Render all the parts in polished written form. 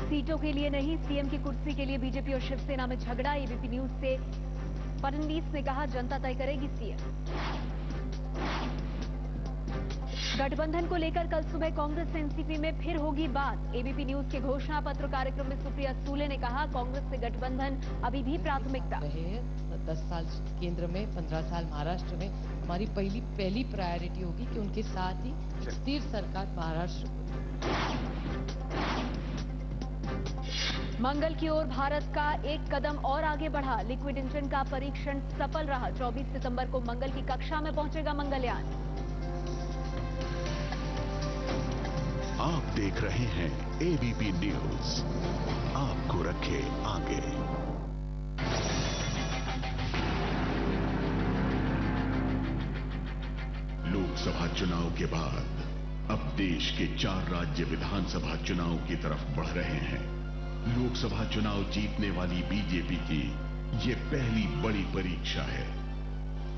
सीटों के लिए नहीं, सीएम की कुर्सी के लिए बीजेपी और शिवसेना में झगड़ा। एबीपी न्यूज से फडणवीस ने कहा, जनता तय करेगी सीएम। गठबंधन को लेकर कल सुबह कांग्रेस एनसीपी में फिर होगी बात। एबीपी न्यूज के घोषणा पत्र कार्यक्रम में सुप्रिया सूले ने कहा, कांग्रेस से गठबंधन अभी भी प्राथमिकता रहे हैं। 10 साल केंद्र में, 15 साल महाराष्ट्र में हमारी पहली प्रायोरिटी होगी कि उनके साथ ही स्थिर सरकार महाराष्ट्र को। मंगल की ओर भारत का एक कदम और आगे बढ़ा। लिक्विड इंजन का परीक्षण सफल रहा। 24 सितंबर को मंगल की कक्षा में पहुंचेगा मंगलयान। आप देख रहे हैं एबीपी न्यूज, आपको रखे आगे। लोकसभा चुनाव के बाद अब देश के 4 राज्य विधानसभा चुनाव की तरफ बढ़ रहे हैं। लोकसभा चुनाव जीतने वाली बीजेपी की ये पहली बड़ी परीक्षा है।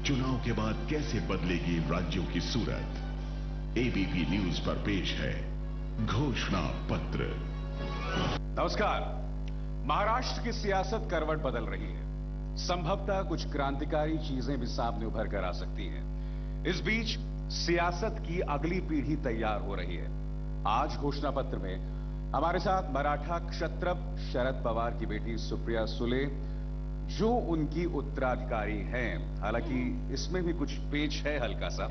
चुनाव के बाद कैसे बदलेगी राज्यों की सूरत, एबीपी न्यूज पर पेश है घोषणा पत्र। नमस्कार। महाराष्ट्र की सियासत करवट बदल रही है। संभवतः कुछ क्रांतिकारी चीजें भी सामने उभर कर आ सकती हैं। इस बीच सियासत की अगली पीढ़ी तैयार हो रही है। आज घोषणा पत्र में हमारे साथ मराठा क्षत्रप शरद पवार की बेटी सुप्रिया सुले, जो उनकी उत्तराधिकारी हैं। हालांकि इसमें भी कुछ पेच है हल्का सा।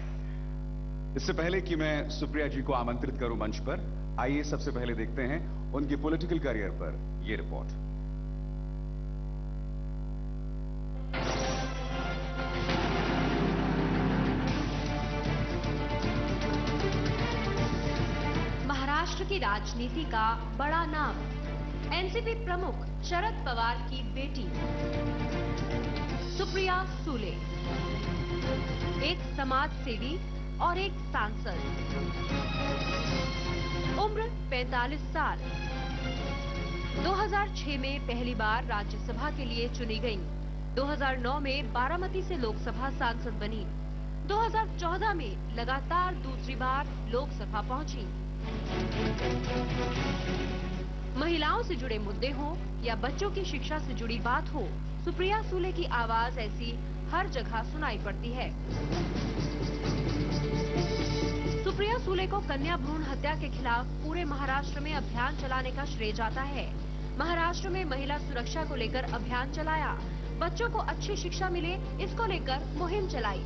इससे पहले कि मैं सुप्रिया जी को आमंत्रित करूं मंच पर, आइए सबसे पहले देखते हैं उनकी पॉलिटिकल करियर पर यह रिपोर्ट। महाराष्ट्र की राजनीति का बड़ा नाम, एनसीपी प्रमुख शरद पवार की बेटी सुप्रिया सुले, एक समाज सेवी और एक सांसद। उम्र 45 साल। 2006 में पहली बार राज्यसभा के लिए चुनी गईं। 2009 में बारामती से लोकसभा सांसद बनी। 2014 में लगातार दूसरी बार लोकसभा पहुंची। महिलाओं से जुड़े मुद्दे हों या बच्चों की शिक्षा से जुड़ी बात हो, सुप्रिया सुले की आवाज ऐसी हर जगह सुनाई पड़ती है। सुप्रिया सुले को कन्या भ्रूण हत्या के खिलाफ पूरे महाराष्ट्र में अभियान चलाने का श्रेय जाता है। महाराष्ट्र में महिला सुरक्षा को लेकर अभियान चलाया। बच्चों को अच्छी शिक्षा मिले, इसको लेकर मुहिम चलाई।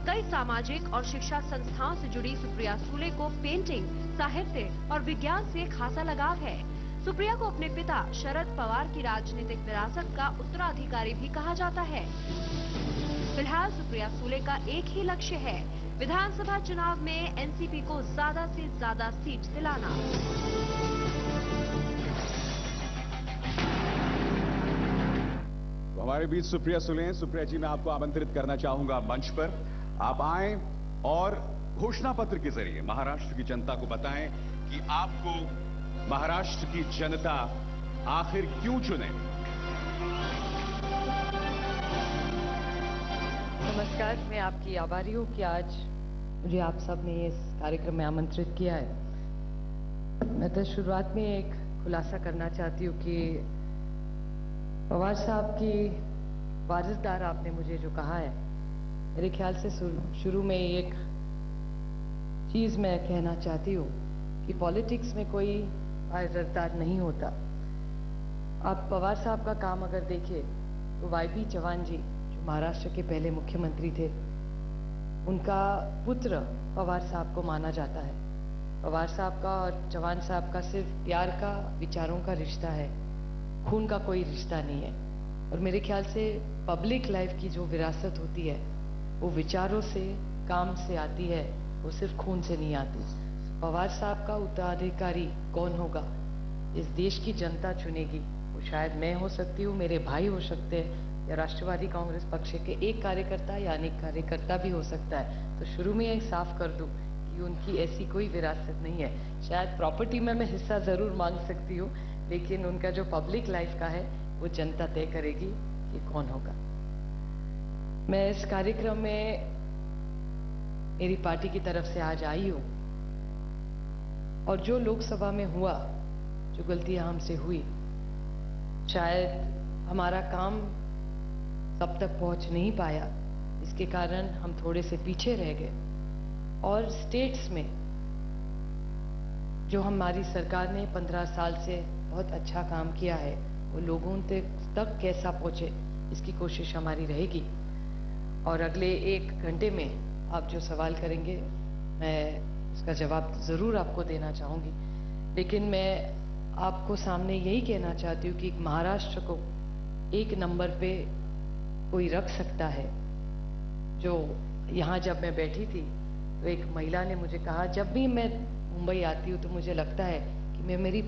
कई सामाजिक और शिक्षा संस्थाओं से जुड़ी सुप्रिया सुले को पेंटिंग, साहित्य और विज्ञान से खासा लगाव है। सुप्रिया को अपने पिता शरद पवार की राजनीतिक विरासत का उत्तराधिकारी भी कहा जाता है। फिलहाल सुप्रिया सुले का एक ही लक्ष्य है, विधानसभा चुनाव में एनसीपी को ज्यादा से ज्यादा सीट दिलाना। तो हमारे बीच सुप्रिया सुले हैं। सुप्रिया जी, मैं आपको आमंत्रित करना चाहूंगा मंच पर। आप आएं और घोषणा पत्र के जरिए महाराष्ट्र की जनता को बताएं कि आपको महाराष्ट्र की जनता आखिर क्यों चुने। नमस्कार, मैं आपकी आभारी हूँ कि आज मुझे आप सब ने इस कार्यक्रम में आमंत्रित किया है। मैं तो शुरुआत में एक खुलासा करना चाहती हूँ कि पवार साहब की वारिसदार आपने मुझे जो कहा है, मेरे ख्याल से शुरू में एक चीज मैं कहना चाहती हूँ कि पॉलिटिक्स में कोई वारिसदार नहीं होता। आप पवार साहब का काम अगर देखें तो वाईबी चव्हाण जी, जो महाराष्ट्र के पहले मुख्यमंत्री थे, उनका पुत्र पवार साहब को माना जाता है। पवार साहब का और चव्हाण साहब का सिर्फ प्यार का, विचारों का रिश्ता है, खून का कोई रिश्ता नहीं है। और मेरे ख्याल से पब्लिक लाइफ की जो विरासत होती है वो विचारों से, काम से आती है, वो सिर्फ खून से नहीं आती। पवार साहब का उत्तराधिकारी कौन होगा, इस देश की जनता चुनेगी। वो शायद मैं हो सकती हूँ, मेरे भाई हो सकते हैं, या राष्ट्रवादी कांग्रेस पक्ष के एक कार्यकर्ता या अनेक कार्यकर्ता भी हो सकता है। तो शुरू में यह साफ कर दूं कि उनकी ऐसी कोई विरासत नहीं है। शायद प्रॉपर्टी में मैं हिस्सा जरूर मांग सकती हूँ, लेकिन उनका जो पब्लिक लाइफ का है वो जनता तय करेगी कि कौन होगा। मैं इस कार्यक्रम में मेरी पार्टी की तरफ से आज आई हूँ और जो लोकसभा में हुआ, जो गलतियां हमसे हुई, शायद हमारा काम सब तक पहुंच नहीं पाया, इसके कारण हम थोड़े से पीछे रह गए। और स्टेट्स में जो हमारी सरकार ने 15 साल से बहुत अच्छा काम किया है, वो लोगों तक कैसा पहुंचे, इसकी कोशिश हमारी रहेगी। और अगले 1 घंटे में आप जो सवाल करेंगे, मैं उसका जवाब ज़रूर आपको देना चाहूँगी। लेकिन मैं आपको सामने यही कहना चाहती हूँ कि महाराष्ट्र को 1 नंबर पे कोई रख सकता है। जो यहाँ जब मैं बैठी थी तो एक महिला ने मुझे कहा, जब भी मैं मुंबई आती हूँ तो मुझे लगता है कि मैं मेरी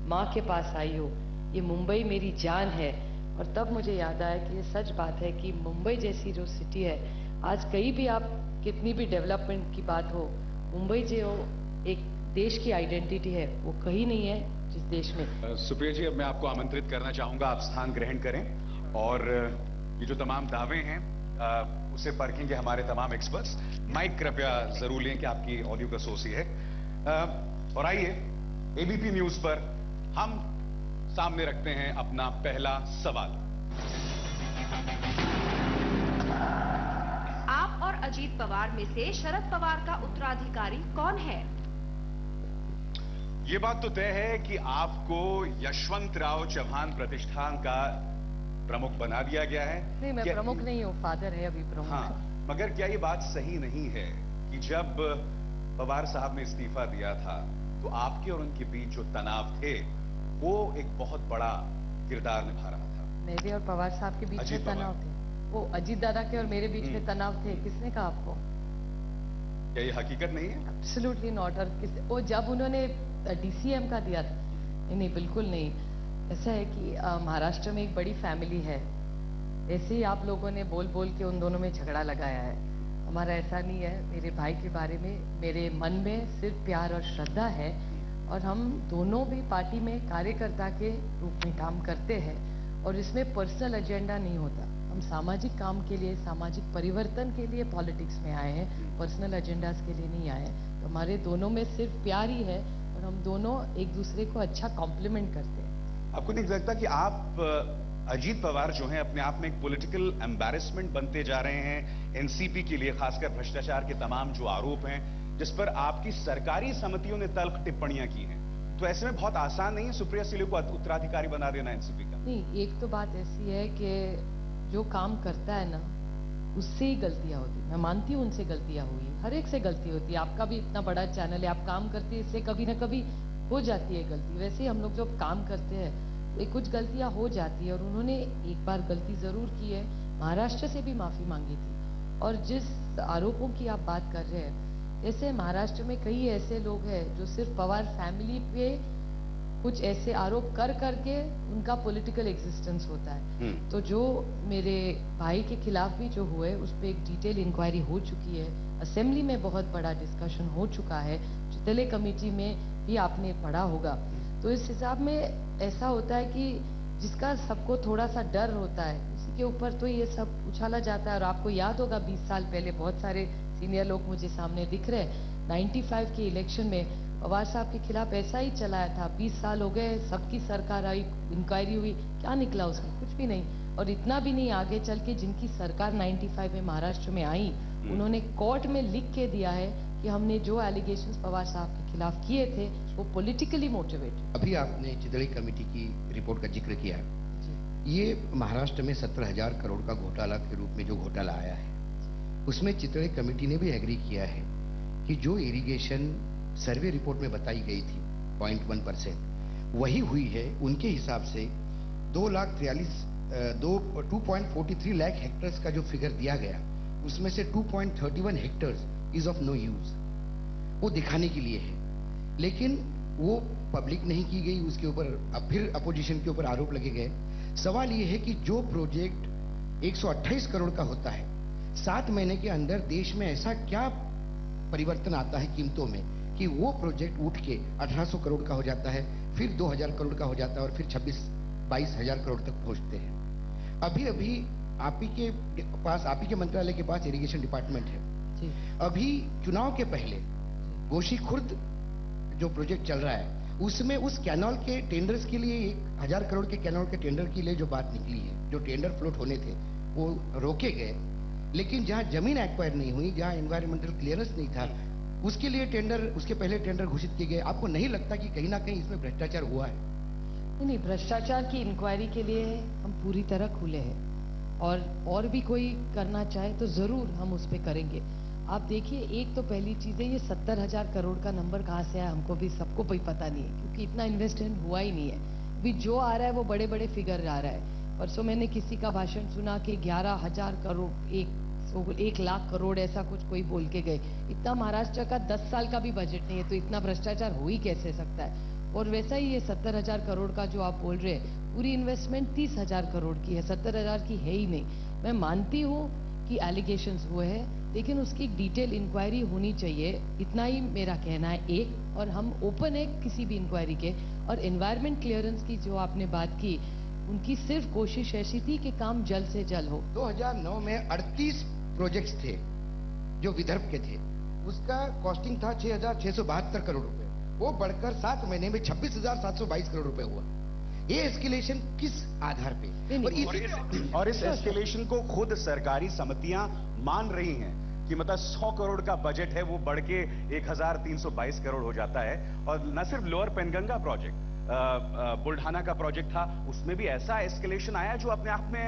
माँ के पास आई हूँ, ये मुंबई मेरी जान है। और तब मुझे याद आया कि ये सच बात है कि मुंबई जैसी जो सिटी है, आज कहीं भी आप कितनी भी डेवलपमेंट की बात हो, मुंबई जो एक देश की आइडेंटिटी है, वो कहीं नहीं है जिस देश में। सुप्रिया जी, अब मैं आपको आमंत्रित करना चाहूंगा, आप स्थान ग्रहण करें और ये जो तमाम दावे हैं उसे परखेंगे हमारे तमाम एक्सपर्ट्स। माइक कृपया जरूर लें कि आपकी ऑडियो का सोर्स ही है। और आइए एबीपी न्यूज पर हम सामने रखते हैं अपना पहला सवाल। आप और अजीत पवार में से शरद पवार का उत्तराधिकारी कौन है? ये बात तो तय है कि आपको यशवंतराव चव्हाण प्रतिष्ठान का प्रमुख बना दिया गया है। नहीं, मैं प्रमुख नहीं हूँ, फादर है अभी प्रमुख। हाँ, मगर क्या ये बात सही नहीं है कि जब पवार साहब ने इस्तीफा दिया था तो आपके और उनके बीच जो तनाव थे वो एक बहुत बड़ा किरदार निभा रहा था? मेरे और पवार साहब के बीच में तनाव थे? वो अजीत दादा के और मेरे बीच में तनाव थे? किसने कहा आपको? क्या ये हकीकत नहीं है? Absolutely not. और वो जब उन्होंने डीसीएम का दिया था, नहीं बिल्कुल नहीं। ऐसा है कि महाराष्ट्र में एक बड़ी फैमिली है, ऐसे ही आप लोगों ने बोल बोल के उन दोनों में झगड़ा लगाया है। हमारा ऐसा नहीं है। मेरे भाई के बारे में मेरे मन में सिर्फ प्यार और श्रद्धा है, और हम दोनों भी पार्टी में कार्यकर्ता के रूप में काम करते हैं, और इसमें पर्सनल एजेंडा नहीं होता। हम सामाजिक काम के लिए, सामाजिक परिवर्तन के लिए पॉलिटिक्स में आए हैं, पर्सनल एजेंडाज के लिए नहीं आए हैं। तो हमारे दोनों में सिर्फ प्यार ही है, और हम दोनों एक दूसरे को अच्छा कॉम्प्लीमेंट करते हैं। आपको नहीं लगता कि आप अजीत पवार जो हैं अपने आप में एक पॉलिटिकल एम्बैरेसमेंट बनते जा रहे हैं एनसीपी के लिए, खासकर भ्रष्टाचार के तमाम जो आरोप हैं जिस पर आपकी सरकारी समितियों ने तल्ख टिप्पणियां की हैं? तो ऐसे में बहुत आसान नहीं है सुप्रिया सुले को उत्तराधिकारी बना देना एनसीपी का? नहीं, एक तो बात ऐसी है कि जो काम करता है ना, उससे ही गलतियां होती। मैं मानती हूँ उनसे गलतियां हुई, हर एक से गलती होती है। आपका भी इतना बड़ा चैनल है, आप काम करते हैं, इससे कभी ना कभी हो जाती है गलती। वैसे ही हम लोग जब काम करते हैं कुछ गलतियां हो जाती है, और उन्होंने एक बार गलती जरूर की है, महाराष्ट्र से भी माफी मांगी थी। और जिस आरोपों की आप बात कर रहे हैं, ऐसे महाराष्ट्र में कई ऐसे लोग हैं जो सिर्फ पवार फैमिली पे कुछ ऐसे आरोप कर करके उनका पॉलिटिकल एग्जिस्टेंस होता है। तो जो मेरे भाई के खिलाफ भी जो हुए, उस पर एक डिटेल इंक्वायरी हो चुकी है, असेंबली में बहुत बड़ा डिस्कशन हो चुका है, चितले कमेटी में भी आपने पढ़ा होगा। तो इस हिसाब में ऐसा होता है कि जिसका सबको थोड़ा सा डर होता है, उसी के ऊपर तो ये सब उछाला जाता है। और आपको याद होगा 20 साल पहले बहुत सारे सीनियर लोग मुझे सामने दिख रहे हैं, 95 के इलेक्शन में पवार साहब के खिलाफ ऐसा ही चलाया था। 20 साल हो गए, सबकी सरकार आई, इंक्वायरी हुई, क्या निकला उसमें? कुछ भी नहीं। और इतना भी नहीं, आगे चल के जिनकी सरकार 95 में महाराष्ट्र में आई, उन्होंने कोर्ट में लिख के दिया है कि हमने जो एलिगेशंस पवार साहब के खिलाफ किए थे वो पॉलिटिकली मोटिवेटेड। अभी आपने चितड़ी कमेटी की रिपोर्ट का जिक्र किया है। ये महाराष्ट्र में 17,000 करोड़ का घोटाला के रूप में जो घोटाला आया है, उसमें चितड़ी कमेटी ने भी एग्री किया है कि जो इरिगेशन सर्वे रिपोर्ट में बताई गई थी 0.1% वही हुई है। उनके हिसाब से 2.43 लाख हेक्टेयर्स का जो फिगर दिया गया, उसमें से 2.31 hectares is of no use, वो दिखाने के लिए है। लेकिन वो पब्लिक नहीं की गई, उसके ऊपर अब फिर अपोजिशन के ऊपर आरोप लगे गए। सवाल ये है कि जो प्रोजेक्ट 128 करोड़ का होता है, 7 महीने के अंदर देश में ऐसा क्या परिवर्तन आता है कीमतों में कि वो प्रोजेक्ट उठ के 1800 करोड़ का हो जाता है, फिर 2000 करोड़ का हो जाता है, और फिर 26-22 करोड़ तक पहुंचते हैं। अभी अभी आप ही के मंत्रालय के पास इरिगेशन डिपार्टमेंट है। अभी चुनाव के पहले गोशी खुर्द जो प्रोजेक्ट चल रहा है, उसमें उस कैनल के टेंडर्स के लिए 1000 करोड़ के कैनल के टेंडर के लिए जो बात निकली है, जो टेंडर फ्लोट होने थे वो रोके गए, लेकिन जहां जमीन एक्वायर नहीं हुई, जहां एनवायरमेंटल क्लियरेंस नहीं था, उसके लिए टेंडर, उसके पहले टेंडर घोषित किए गए। आपको नहीं लगता कि कहीं ना कहीं इसमें भ्रष्टाचार हुआ है? नहीं, भ्रष्टाचार की इंक्वायरी के लिए हम पूरी तरह खुले हैं और भी कोई करना चाहे तो जरूर हम उस पर करेंगे। आप देखिए, एक तो पहली चीज है, ये 70,000 करोड़ का नंबर कहाँ से आया हमको भी, सबको भी पता नहीं है, क्योंकि इतना इन्वेस्टमेंट हुआ ही नहीं है। अभी जो आ रहा है वो बड़े बड़े फिगर आ रहा है। परसों मैंने किसी का भाषण सुना कि 11,000 करोड़, 1 लाख करोड़ ऐसा कुछ कोई बोल के गए। इतना महाराष्ट्र का 10 साल का भी बजट नहीं है, तो इतना भ्रष्टाचार हो ही कैसे सकता है। और वैसा ही ये 70,000 करोड़ का जो आप बोल रहे हैं, पूरी इन्वेस्टमेंट 30,000 करोड़ की है, 70,000 की है ही नहीं। मैं मानती हूँ कि एलिगेशंस हुए हैं, लेकिन उसकी एक डिटेल इंक्वायरी होनी चाहिए, इतना ही मेरा कहना है। एक, और हम ओपन है किसी भी इंक्वायरी के। और एनवायरमेंट क्लियरेंस की जो आपने बात की, उनकी सिर्फ कोशिश ऐसी थी कि काम जल्द से जल्द हो। 2009 में 38 प्रोजेक्ट्स थे जो विदर्भ के थे, उसका कॉस्टिंग था 6,672 करोड़ रुपए, वो बढ़कर 7 महीने में 26,722 करोड़ रुपए हुआ। ये एस्केलेशन किस आधार पे? और इस एस्केलेशन को खुद सरकारी समितियां मान रही हैं कि मतलब 100 करोड़ का बजट है वो बढ़ के 1,322 करोड़ हो जाता है। और न सिर्फ लोअर पेनगंगा प्रोजेक्ट, बुल्ढाना का प्रोजेक्ट था, उसमें भी ऐसा एस्केलेशन आया जो अपने आप में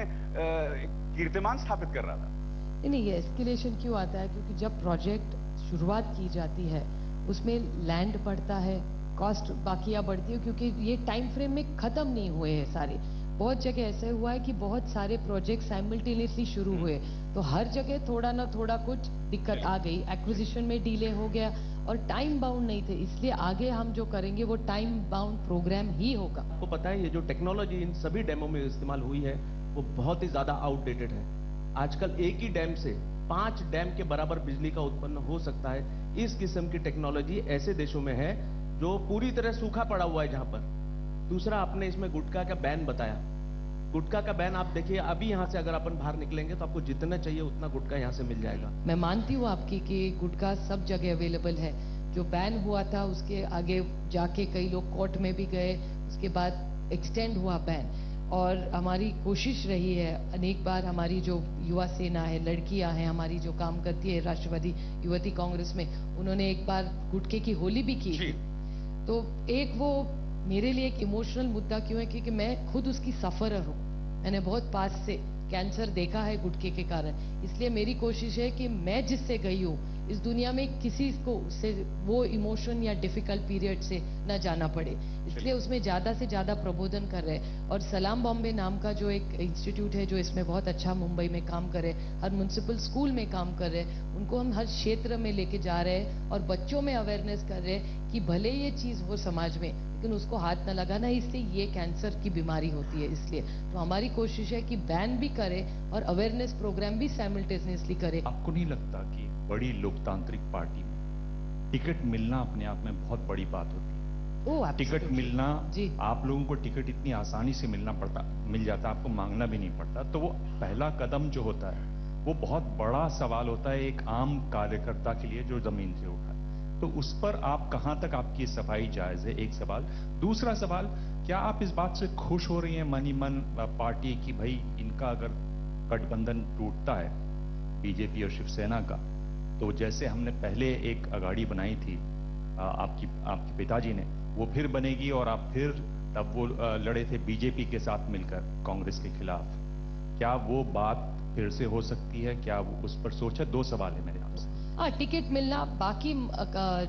कीर्तिमान स्थापित कर रहा था। नहीं, ये एस्केलेशन क्यों आता है? क्योंकि जब प्रोजेक्ट शुरुआत की जाती है उसमें लैंड बढ़ता है, कॉस्ट बाकियां बढ़ती है, क्योंकि ये टाइम फ्रेम में खत्म नहीं हुए हैं सारे। बहुत जगह ऐसे हुआ है कि बहुत सारे प्रोजेक्ट साइमल्टेनियसली शुरू हुए, तो हर जगह थोड़ा ना थोड़ा कुछ दिक्कत आ गई, एक्विजिशन में डिले हो गया और टाइम बाउंड नहीं थे। इसलिए आगे हम जो करेंगे वो टाइम बाउंड प्रोग्राम ही होगा। आपको पता है, ये जो टेक्नोलॉजी इन सभी डैमों में इस्तेमाल हुई है वो बहुत ही ज्यादा आउटडेटेड है। आजकल एक ही डैम से 5 डैम के बराबर बिजली का उत्पन्न हो सकता है। इस किस्म की टेक्नोलॉजी ऐसे देशों में है जो पूरी तरह सूखा पड़ा हुआ है जहां पर। दूसरा, आपने इसमें गुटखा का बैन बताया। गुटखा का बैन आप देखिए, अभी यहां से अगर अपन बाहर निकलेंगे तो आपको जितना चाहिए उतना गुटखा यहां से मिल जाएगा। मैं मानती हूँ आपकी कि गुटखा सब जगह अवेलेबल है। जो बैन हुआ था उसके आगे जाके कई लोग कोर्ट में भी गए, उसके बाद एक्सटेंड हुआ बैन। और हमारी कोशिश रही है अनेक बार, हमारी जो युवा सेना है, लड़कियां हैं हमारी जो काम करती है राष्ट्रवादी युवती कांग्रेस में, उन्होंने एक बार गुटखे की होली भी की। तो एक वो मेरे लिए एक इमोशनल मुद्दा क्यों है, क्योंकि मैं खुद उसकी सफरर हूँ। मैंने बहुत पास से कैंसर देखा है गुटखे के कारण। इसलिए मेरी कोशिश है कि मैं जिससे गई हूँ, इस दुनिया में किसी को उससे वो इमोशन या डिफिकल्ट पीरियड से न जाना पड़े, इसलिए उसमें ज्यादा से ज्यादा प्रबोधन कर रहे हैं। और सलाम बॉम्बे नाम का जो एक इंस्टीट्यूट है जो इसमें बहुत अच्छा मुंबई में काम कर रहे हैं, हर म्युनिसिपल स्कूल में काम कर रहे हैं, उनको हम हर क्षेत्र में लेके जा रहे हैं और बच्चों में अवेयरनेस कर रहे हैं कि भले ये चीज हो समाज में, लेकिन उसको हाथ न लगाना, इससे ये कैंसर की बीमारी होती है। इसलिए तो हमारी कोशिश है कि बैन भी करे और अवेयरनेस प्रोग्राम भी साइमल्टेनियसली करे। आपको नहीं लगता कि बड़ी लोकतांत्रिक पार्टी में टिकट मिलना अपने आप में बहुत बड़ी बात होती है? टिकट मिलना, आप लोगों को टिकट इतनी आसानी से मिल जाता, आपको मांगना भी नहीं पड़ता, तो वो पहला कदम जो होता है वो बहुत बड़ा सवाल होता है एक आम कार्यकर्ता के लिए जो जमीन से उठा है। तो उस पर आप कहां तक आपकी सफाई जायज है, एक सवाल। दूसरा सवाल, क्या आप इस बात से खुश हो रही हैं मन ही मन पार्टी की, भाई इनका अगर गठबंधन टूटता है बीजेपी और शिवसेना का, तो जैसे हमने पहले एक अगाड़ी बनाई थी आपके पिताजी ने, वो फिर बनेगी और आप फिर तब वो लड़े थे बीजेपी के साथ मिलकर कांग्रेस के खिलाफ, क्या वो बात फिर से हो सकती है? क्या वो उस पर सोचा? 2 सवाल है मेरे आपसे। हाँ, टिकट मिलना बाकी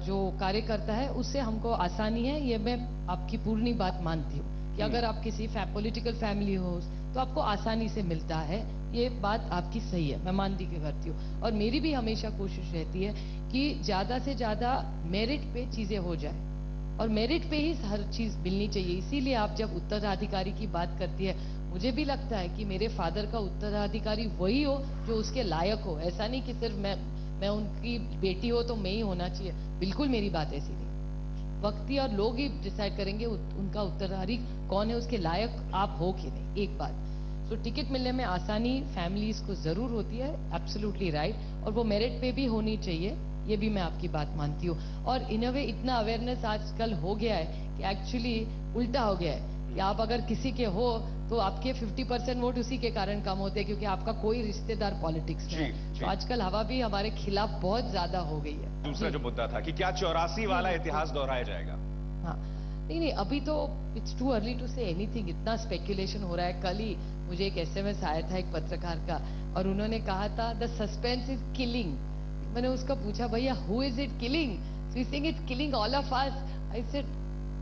जो कार्यकर्ता है उससे हमको आसानी है, ये मैं आपकी पूर्ण बात मानती हूँ कि अगर आप किसी पॉलिटिकल फैमिली हो तो आपको आसानी से मिलता है, ये बात आपकी सही है, मैं मानती करती हूँ। और मेरी भी हमेशा कोशिश रहती है कि ज्यादा से ज्यादा मेरिट पे चीजें हो जाए और मेरिट पे ही हर चीज मिलनी चाहिए। इसीलिए आप जब उत्तराधिकारी की बात करती है, मुझे भी लगता है कि मेरे फादर का उत्तराधिकारी वही हो जो उसके लायक हो। ऐसा नहीं कि सिर्फ मैं उनकी बेटी हो तो मैं ही होना चाहिए, बिल्कुल मेरी बात ऐसी नहीं। वक्ती और लोग ही डिसाइड करेंगे उनका उत्तराधिकारी कौन है, उसके लायक आप हो कि नहीं, एक बात। तो टिकट मिलने में आसानी फैमिलीज को जरूर होती है, एब्सोल्युटली राइट, और वो मेरिट पे भी होनी चाहिए। ये भी मैं आपकी बात मानती हूँ। और इन अ वे इतना अवेयरनेस आजकल हो गया है कि एक्चुअली उल्टा हो गया है कि आप अगर किसी के हो तो आपके 50% वोट उसी के कारण कम होते हैं, क्योंकि आपका कोई रिश्तेदार पॉलिटिक्स में है। तो आजकल हवा भी हमारे खिलाफ बहुत ज्यादा हो गई है। दूसरा जो मुद्दा था कि क्या 84 वाला इतिहास दोहराया जाएगा? हाँ, नहीं, अभी तो it's too early to say anything. इतना स्पेक्यूलेशन हो रहा है। कल ही मुझे एक SMS आया था एक पत्रकार का, और उन्होंने कहा था द सस्पेंस इज किलिंग। मैंने उसका पूछा, भैया who is it killing? So he saying it's killing all of us. I said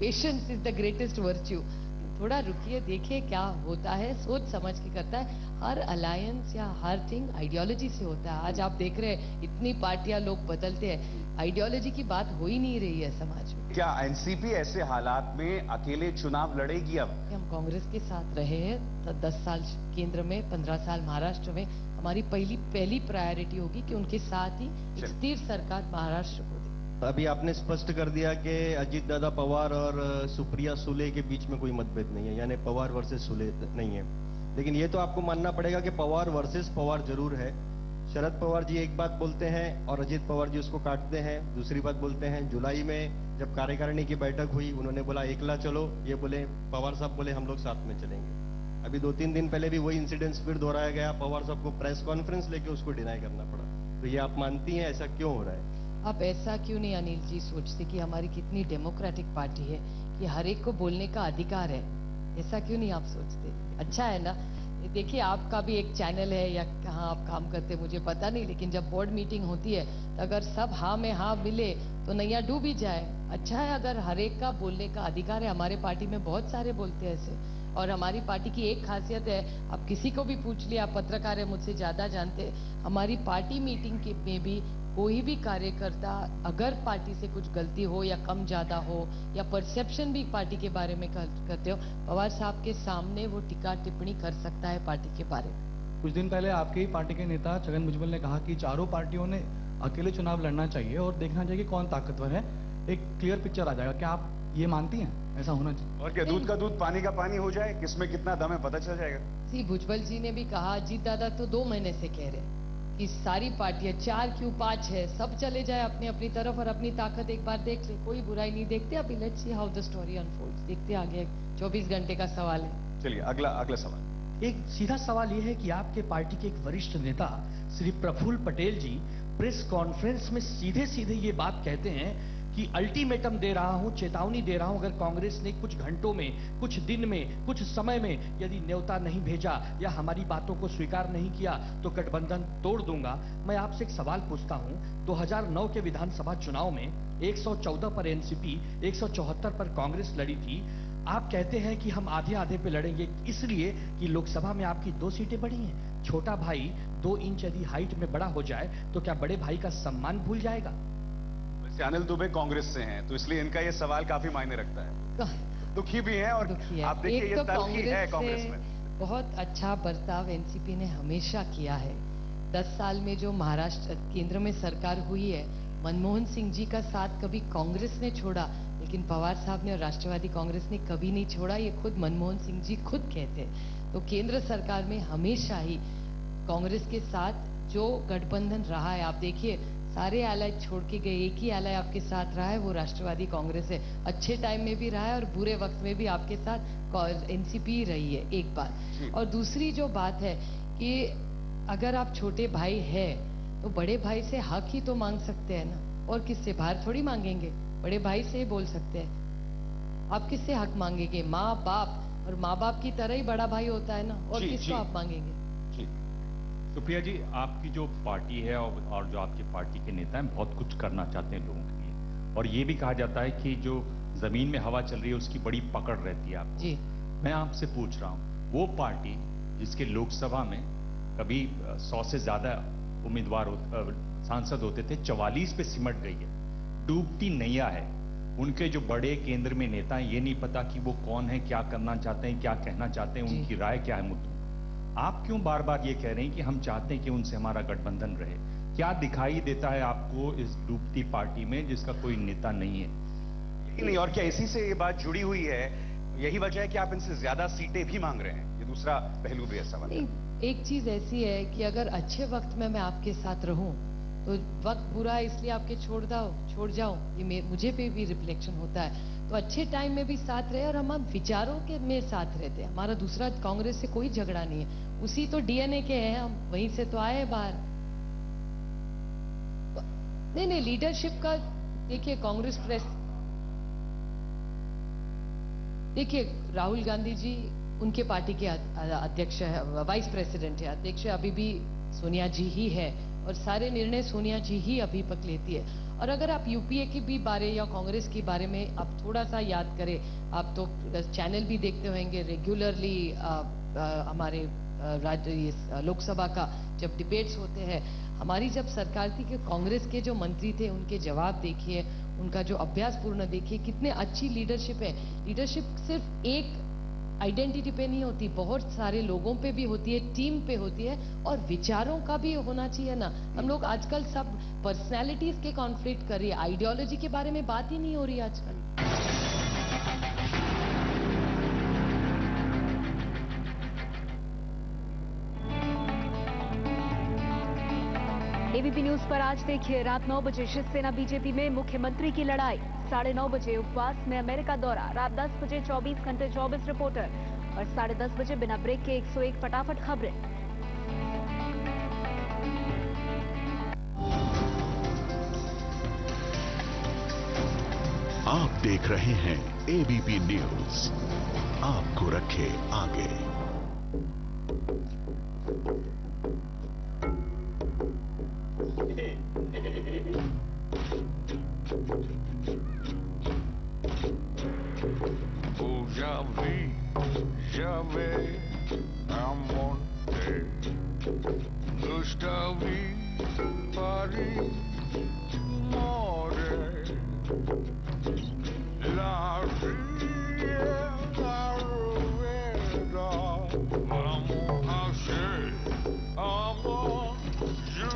patience is the greatest virtue. थोड़ा रुकिए, देखिए क्या होता है, सोच समझ के करता है। हर अलायंस या हर थिंग आइडियोलॉजी से होता है। आज आप देख रहे हैं इतनी पार्टियां लोग बदलते हैं, आइडियोलॉजी की बात हो ही नहीं रही है समाज में। क्या एनसीपी ऐसे हालात में अकेले चुनाव लड़ेगी? अब हम कांग्रेस के साथ रहे हैं तो 10 साल केंद्र में, 15 साल महाराष्ट्र में। हमारी पहली प्रायोरिटी होगी कि उनके साथ ही एक स्थिर सरकार महाराष्ट्र को दे। अभी आपने स्पष्ट कर दिया कि अजीत दादा पवार और सुप्रिया सुले के बीच में कोई मतभेद नहीं है, यानी पवार वर्सेस सुले नहीं है। लेकिन ये तो आपको मानना पड़ेगा कि पवार वर्सेस पवार जरूर है। शरद पवार जी एक बात बोलते हैं और अजीत पवार जी उसको काटते हैं, दूसरी बात बोलते हैं। जुलाई में जब कार्यकारिणी की बैठक हुई, उन्होंने बोला एकला चलो, ये बोले पवार साहब बोले हम लोग साथ में चलेंगे। अभी 2-3 दिन पहले भी वही इंसिडेंट्स फिर दोहराया गया, पवार साहब को प्रेस कॉन्फ्रेंस लेके उसको डिनाई करना पड़ा। तो ये आप मानती हैं ऐसा क्यों हो रहा है? आप ऐसा क्यों नहीं अनिल जी सोचते कि हमारी कितनी डेमोक्रेटिक पार्टी है कि हर एक को बोलने का अधिकार है? ऐसा क्यों नहीं आप सोचते? अच्छा है ना। देखिए आपका भी एक चैनल है या कहाँ आप काम करते मुझे पता नहीं, लेकिन जब बोर्ड मीटिंग होती है तो अगर सब हाँ में हाँ मिले तो नैया डूब ही जाए। अच्छा है अगर हर एक का बोलने का अधिकार है। हमारे पार्टी में बहुत सारे बोलते हैं ऐसे। और हमारी पार्टी की एक खासियत है, आप किसी को भी पूछ लिया, आप पत्रकार है मुझसे ज्यादा जानते हैं, हमारी पार्टी मीटिंग में भी कोई भी कार्यकर्ता अगर पार्टी से कुछ गलती हो या कम ज्यादा हो या परसेप्शन भी पार्टी के बारे में करते हो, पवार साहब के सामने वो टीका टिप्पणी कर सकता है पार्टी के बारे में। कुछ दिन पहले आपके ही पार्टी के नेता छगन भुजबल ने कहा कि चारों पार्टियों ने अकेले चुनाव लड़ना चाहिए और देखना चाहिए कौन ताकतवर है, एक क्लियर पिक्चर आ जाएगा। क्या आप ये मानती हैं ऐसा होना चाहिए? और क्या दूध का दूध पानी का पानी हो जाए, किसमें कितना दम है पता चल जाएगा। जी भुजबल जी ने भी कहा, अजीत दादा तो 2 महीने से कह रहे हैं कि सारी पार्टियां 4 क्यों 5 है, सब चले जाए अपनी अपनी तरफ और अपनी ताकत एक बार देख ले, कोई बुराई नहीं देखते। अभी let's see how the story unfolds, देखते आगे 24 घंटे का सवाल है। चलिए अगला सवाल। एक सीधा सवाल यह है कि आपके पार्टी के एक वरिष्ठ नेता श्री प्रफुल्ल पटेल जी प्रेस कॉन्फ्रेंस में सीधे सीधे ये बात कहते हैं कि अल्टीमेटम दे रहा हूं, चेतावनी दे रहा हूं, अगर कांग्रेस ने कुछ घंटों में, कुछ दिन में, कुछ समय में यदि न्योता नहीं भेजा या हमारी बातों को स्वीकार नहीं किया तो गठबंधन तोड़ दूंगा। मैं आपसे एक सवाल पूछता हूं, 2009 के विधानसभा चुनाव में 114 पर एनसीपी, 174 पर कांग्रेस लड़ी थी। आप कहते हैं कि हम आधे आधे पे लड़ेंगे, इसलिए कि लोकसभा में आपकी 2 सीटें बढ़ी हैं। छोटा भाई 2 इंच यदि हाइट में बड़ा हो जाए तो क्या बड़े भाई का सम्मान भूल जाएगा? अनिल दुबे कांग्रेस से हैं तो इसलिए इनका ये सवाल काफी मायने रखता है। दुखी भी हैं और आप देखिए ये तल्खी है कांग्रेस में। बहुत अच्छा बर्ताव एनसीपी ने हमेशा किया है। 10 साल में जो महाराष्ट्र केंद्र में सरकार हुई है, मनमोहन सिंह जी का साथ कभी कांग्रेस ने छोड़ा, लेकिन पवार साहब ने और राष्ट्रवादी कांग्रेस ने कभी नहीं छोड़ा। ये खुद मनमोहन सिंह जी खुद कहते हैं। तो केंद्र सरकार में हमेशा ही कांग्रेस के साथ जो गठबंधन रहा है, आप देखिए सारे एलाय छोड़ के गए, एक ही एलाय आपके साथ रहा है, वो राष्ट्रवादी कांग्रेस है। अच्छे टाइम में भी रहा है और बुरे वक्त में भी आपके साथ एनसीपी रही है, एक बात। और दूसरी जो बात है कि अगर आप छोटे भाई है तो बड़े भाई से हक ही तो मांग सकते हैं ना, और किससे? बाहर थोड़ी मांगेंगे, बड़े भाई से ही बोल सकते हैं। आप किससे हक मांगेंगे? माँ बाप, और माँ बाप की तरह ही बड़ा भाई होता है ना, और किसको आप मांगेंगे? सुप्रिया जी, आपकी जो पार्टी है और जो आपकी पार्टी के नेता हैं बहुत कुछ करना चाहते हैं लोगों के लिए, और ये भी कहा जाता है कि जो जमीन में हवा चल रही है उसकी बड़ी पकड़ रहती है आपको। जी। मैं आपसे पूछ रहा हूँ, वो पार्टी जिसके लोकसभा में कभी 100 से ज्यादा उम्मीदवार सांसद होते थे, 44 पे सिमट गई है, डूबती नैया है। उनके जो बड़े केंद्र में नेता हैं, ये नहीं पता कि वो कौन है, क्या करना चाहते हैं, क्या कहना चाहते हैं, उनकी राय क्या है मुद्दों। आप क्यों बार बार ये कह रहे हैं कि हम चाहते हैं कि उनसे हमारा गठबंधन रहे? क्या दिखाई देता है आपको इस डूबती पार्टी में जिसका कोई नेता नहीं है? नहीं, और क्या इसी से ये बात जुड़ी हुई है? यही वजह है कि आप इनसे ज्यादा सीटें भी मांग रहे हैं? ये दूसरा पहलू भी है सवाल। एक चीज ऐसी है कि अगर अच्छे वक्त में मैं आपके साथ रहूं तो वक्त बुरा है इसलिए आपके छोड़ जाओ, ये मुझे पे भी रिफ्लेक्शन होता है। तो अच्छे टाइम में भी साथ रहे और हम विचारों के में साथ रहते हैं। हमारा दूसरा कांग्रेस से कोई झगड़ा नहीं है, उसी तो डीएनए के हैं, हम वहीं से तो आए बाहर। नहीं लीडरशिप का देखिए, कांग्रेस प्रेस देखिए, राहुल गांधी जी उनके पार्टी के अध्यक्ष है, वाइस प्रेसिडेंट है, अध्यक्ष अभी भी सोनिया जी ही है और सारे निर्णय सोनिया जी ही अभी तक लेती है। और अगर आप यूपीए की भी बारे या कांग्रेस के बारे में आप थोड़ा सा याद करें, आप तो चैनल भी देखते होंगे रेगुलरली, हमारे राज्य लोकसभा का जब डिबेट्स होते हैं, हमारी जब सरकार थी कि कांग्रेस के जो मंत्री थे उनके जवाब देखिए, उनका जो अभ्यास पूर्ण देखिए, कितने अच्छी लीडरशिप है। लीडरशिप सिर्फ एक आइडेंटिटी पे नहीं होती, बहुत सारे लोगों पे भी होती है, टीम पे होती है और विचारों का भी होना चाहिए ना। हम लोग आजकल सब पर्सनालिटीज के कॉन्फ्लिक्ट कर रही है, आइडियोलॉजी के बारे में बात ही नहीं हो रही आजकल। एबीपी न्यूज पर आज देखिए, रात 9 बजे शिवसेना बीजेपी में मुख्यमंत्री की लड़ाई, 9:30 बजे उपवास में अमेरिका दौरा, रात 10 बजे 24 घंटे 24 रिपोर्टर और 10:30 बजे बिना ब्रेक के 101 फटाफट खबरें। आप देख रहे हैं एबीपी न्यूज, आपको रखे आगे। Jamais amante, gustavi pari more, la ria la rueda, amo ashe, amo you.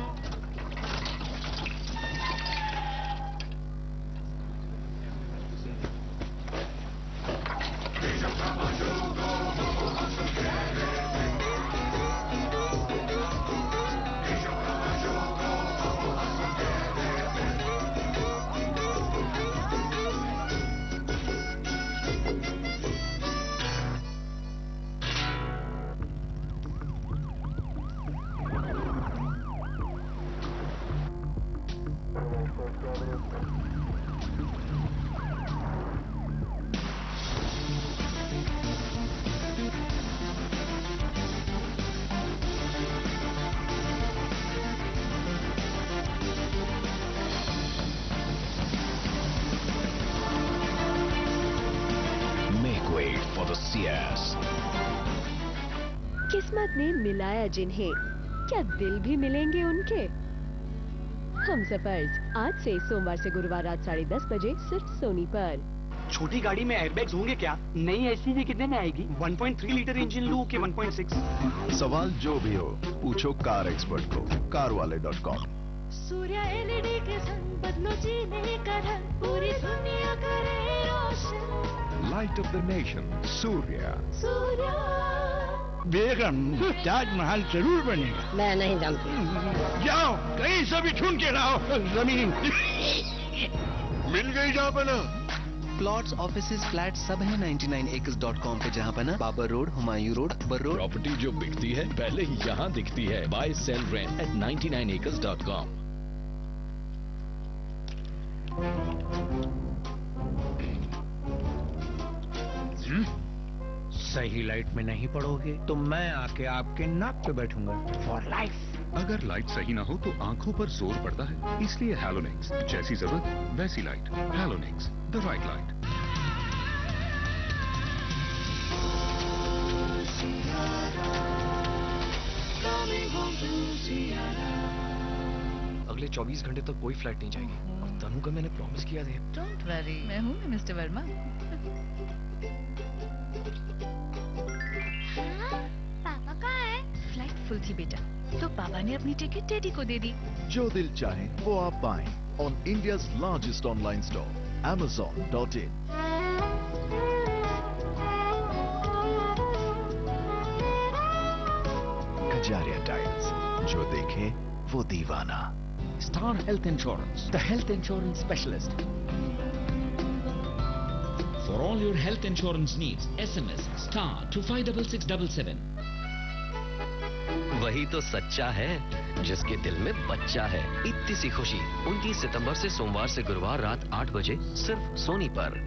किस्मत ने मिलाया जिन्हें, क्या दिल भी मिलेंगे उनके। हमसफर्स आज से सोमवार से गुरुवार रात 10:30 बजे सिर्फ सोनी पर। छोटी गाड़ी में एयरबैग्स होंगे क्या? नई एसयूवी कितने में आएगी? 1.3 लीटर इंजन लूं कि 1.6? सवाल जो भी हो पूछो कार एक्सपर्ट को, कारवाले.com। सूर्या एलईडी के संग बदलो जीने का रंग, पूरी दुनिया करे रोशन। Light of the nation, Surya. बेगम, ताजमहल जरूर बनेगा। मैं नहीं जानती। जाओ कहीं से भी ढूंढ के लाओ जमीन। मिल गई जहाँ पना। प्लॉट्स, ऑफिसेज, फ्लैट सब है 99acres.com पे, जहाँ पना Babar road, Humayun road, Akbar road. Property जो बिकती है पहले ही यहाँ दिखती है। Buy sell rent at 99acres.com। सही लाइट में नहीं पड़ोगे तो मैं आके आपके नाक पे बैठूंगा फॉर लाइफ। अगर लाइट सही ना हो तो आंखों पर जोर पड़ता है, इसलिए हैलोनिक्स, जैसी जरूरत वैसी light. Halonix, the right light. अगले 24 घंटे तक कोई फ्लाइट नहीं जाएगी और तनु का मैंने प्रॉमिस किया था। डोंट वरी, मैं हूँ मिस्टर वर्मा। पापा कहाँ है? फ्लाइट फुल थी बेटा, तो पापा ने अपनी टिकट डैडी को दे दी। जो दिल चाहे वो आप पाएं on India's largest online store Amazon.in। Kajaria tiles, जो देखे वो दीवाना। Star Health Insurance, the health insurance specialist. For all your health insurance needs, SMS star to 56677. वही तो सच्चा है जिसके दिल में बच्चा है। इतनी सी खुशी 29 सितंबर से सोमवार से गुरुवार रात 8 बजे सिर्फ सोनी पर।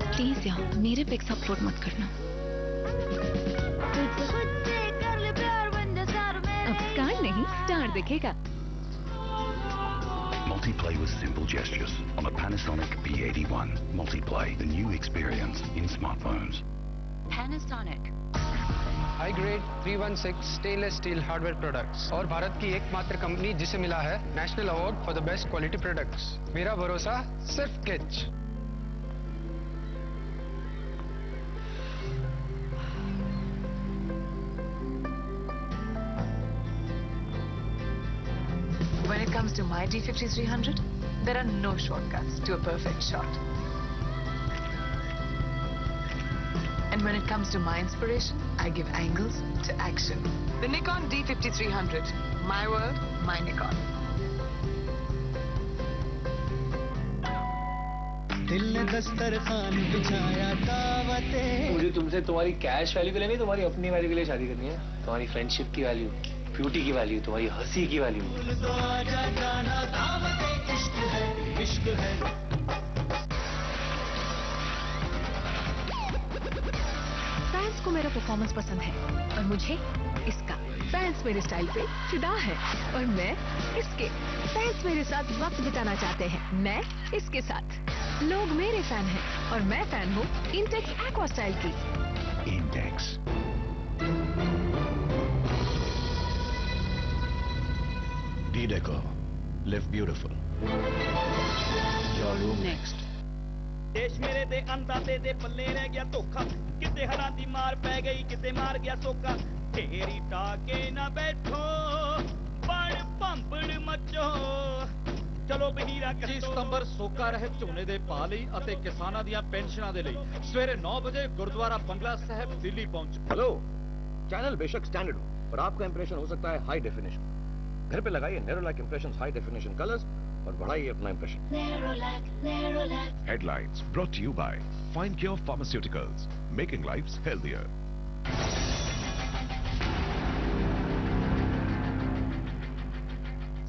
प्लीज यार मेरे पिक्स अपलोड मत करना। अब स्टार नहीं स्टार दिखेगा। Multiplay with simple gestures on a Panasonic P81. Multiplay, the new experience in smartphones. Panasonic. High grade 316 stainless steel hardware products और भारत की एकमात्र कंपनी जिसे मिला है national award for the best quality products. मेरा भरोसा सिर्फ किच। When it comes to my D5300, there are no shortcuts to a perfect shot. And when it comes to my inspiration, I give angles to action. The Nikon D5300. My world, my Nikon. दिल ने दस्तरखान बिछाया दावतें। मुझे तुमसे तुम्हारी cash value के लिए नहीं, तुम्हारी अपनी वैल्यू के लिए शादी करनी है। तुम्हारी फ्रेंडशिप की वैल्यू, ब्यूटी की वैल्यू, तुम्हारी हंसी की वैल्यू। तो आजा जाना दावतें इश्क है, इश्क है। फैंस को मेरा परफॉर्मेंस पसंद है और मुझे इसका। फैंस मेरे स्टाइल पे फिदा है और मैं इसके। फैंस मेरे साथ वक्त बिताना चाहते हैं, मैं इसके साथ। लोग मेरे फैन हैं और मैं फैन हूँ इंटेक्स एक्वा स्टाइल की। Intex. D-Deco. Live beautiful. Your room next. देश मेरे दे अंदाजे दे पल्ले रह गया धोखा। किते हरां दी मार पै गई, किते मार गया सोका। ढेरी टाके ना बैठो, बड़ भंबड़ मचो। चलो बहीरा करो। 25 ਸਤੰਬਰ ਸੋਕਾ ਰਹਿਤ ਝੋਨੇ ਦੇ ਪਾ ਲਈ ਅਤੇ ਕਿਸਾਨਾਂ ਦੀਆਂ ਪੈਨਸ਼ਨਾਂ ਦੇ ਲਈ ਸਵੇਰੇ 9 ਵਜੇ ਗੁਰਦੁਆਰਾ ਬੰਗਲਾ ਸਾਹਿਬ ਦਿੱਲੀ पहुंच। हेलो, चैनल बेशक स्टैंडर्ड हो पर आपका इंप्रेशन हो सकता है हाई डेफिनेशन। घर पे लगाइए Nerolac impression high definition colours और बढ़ाइए अपना impression. Headlines brought to you by Fine Cure Pharmaceuticals, making lives healthier.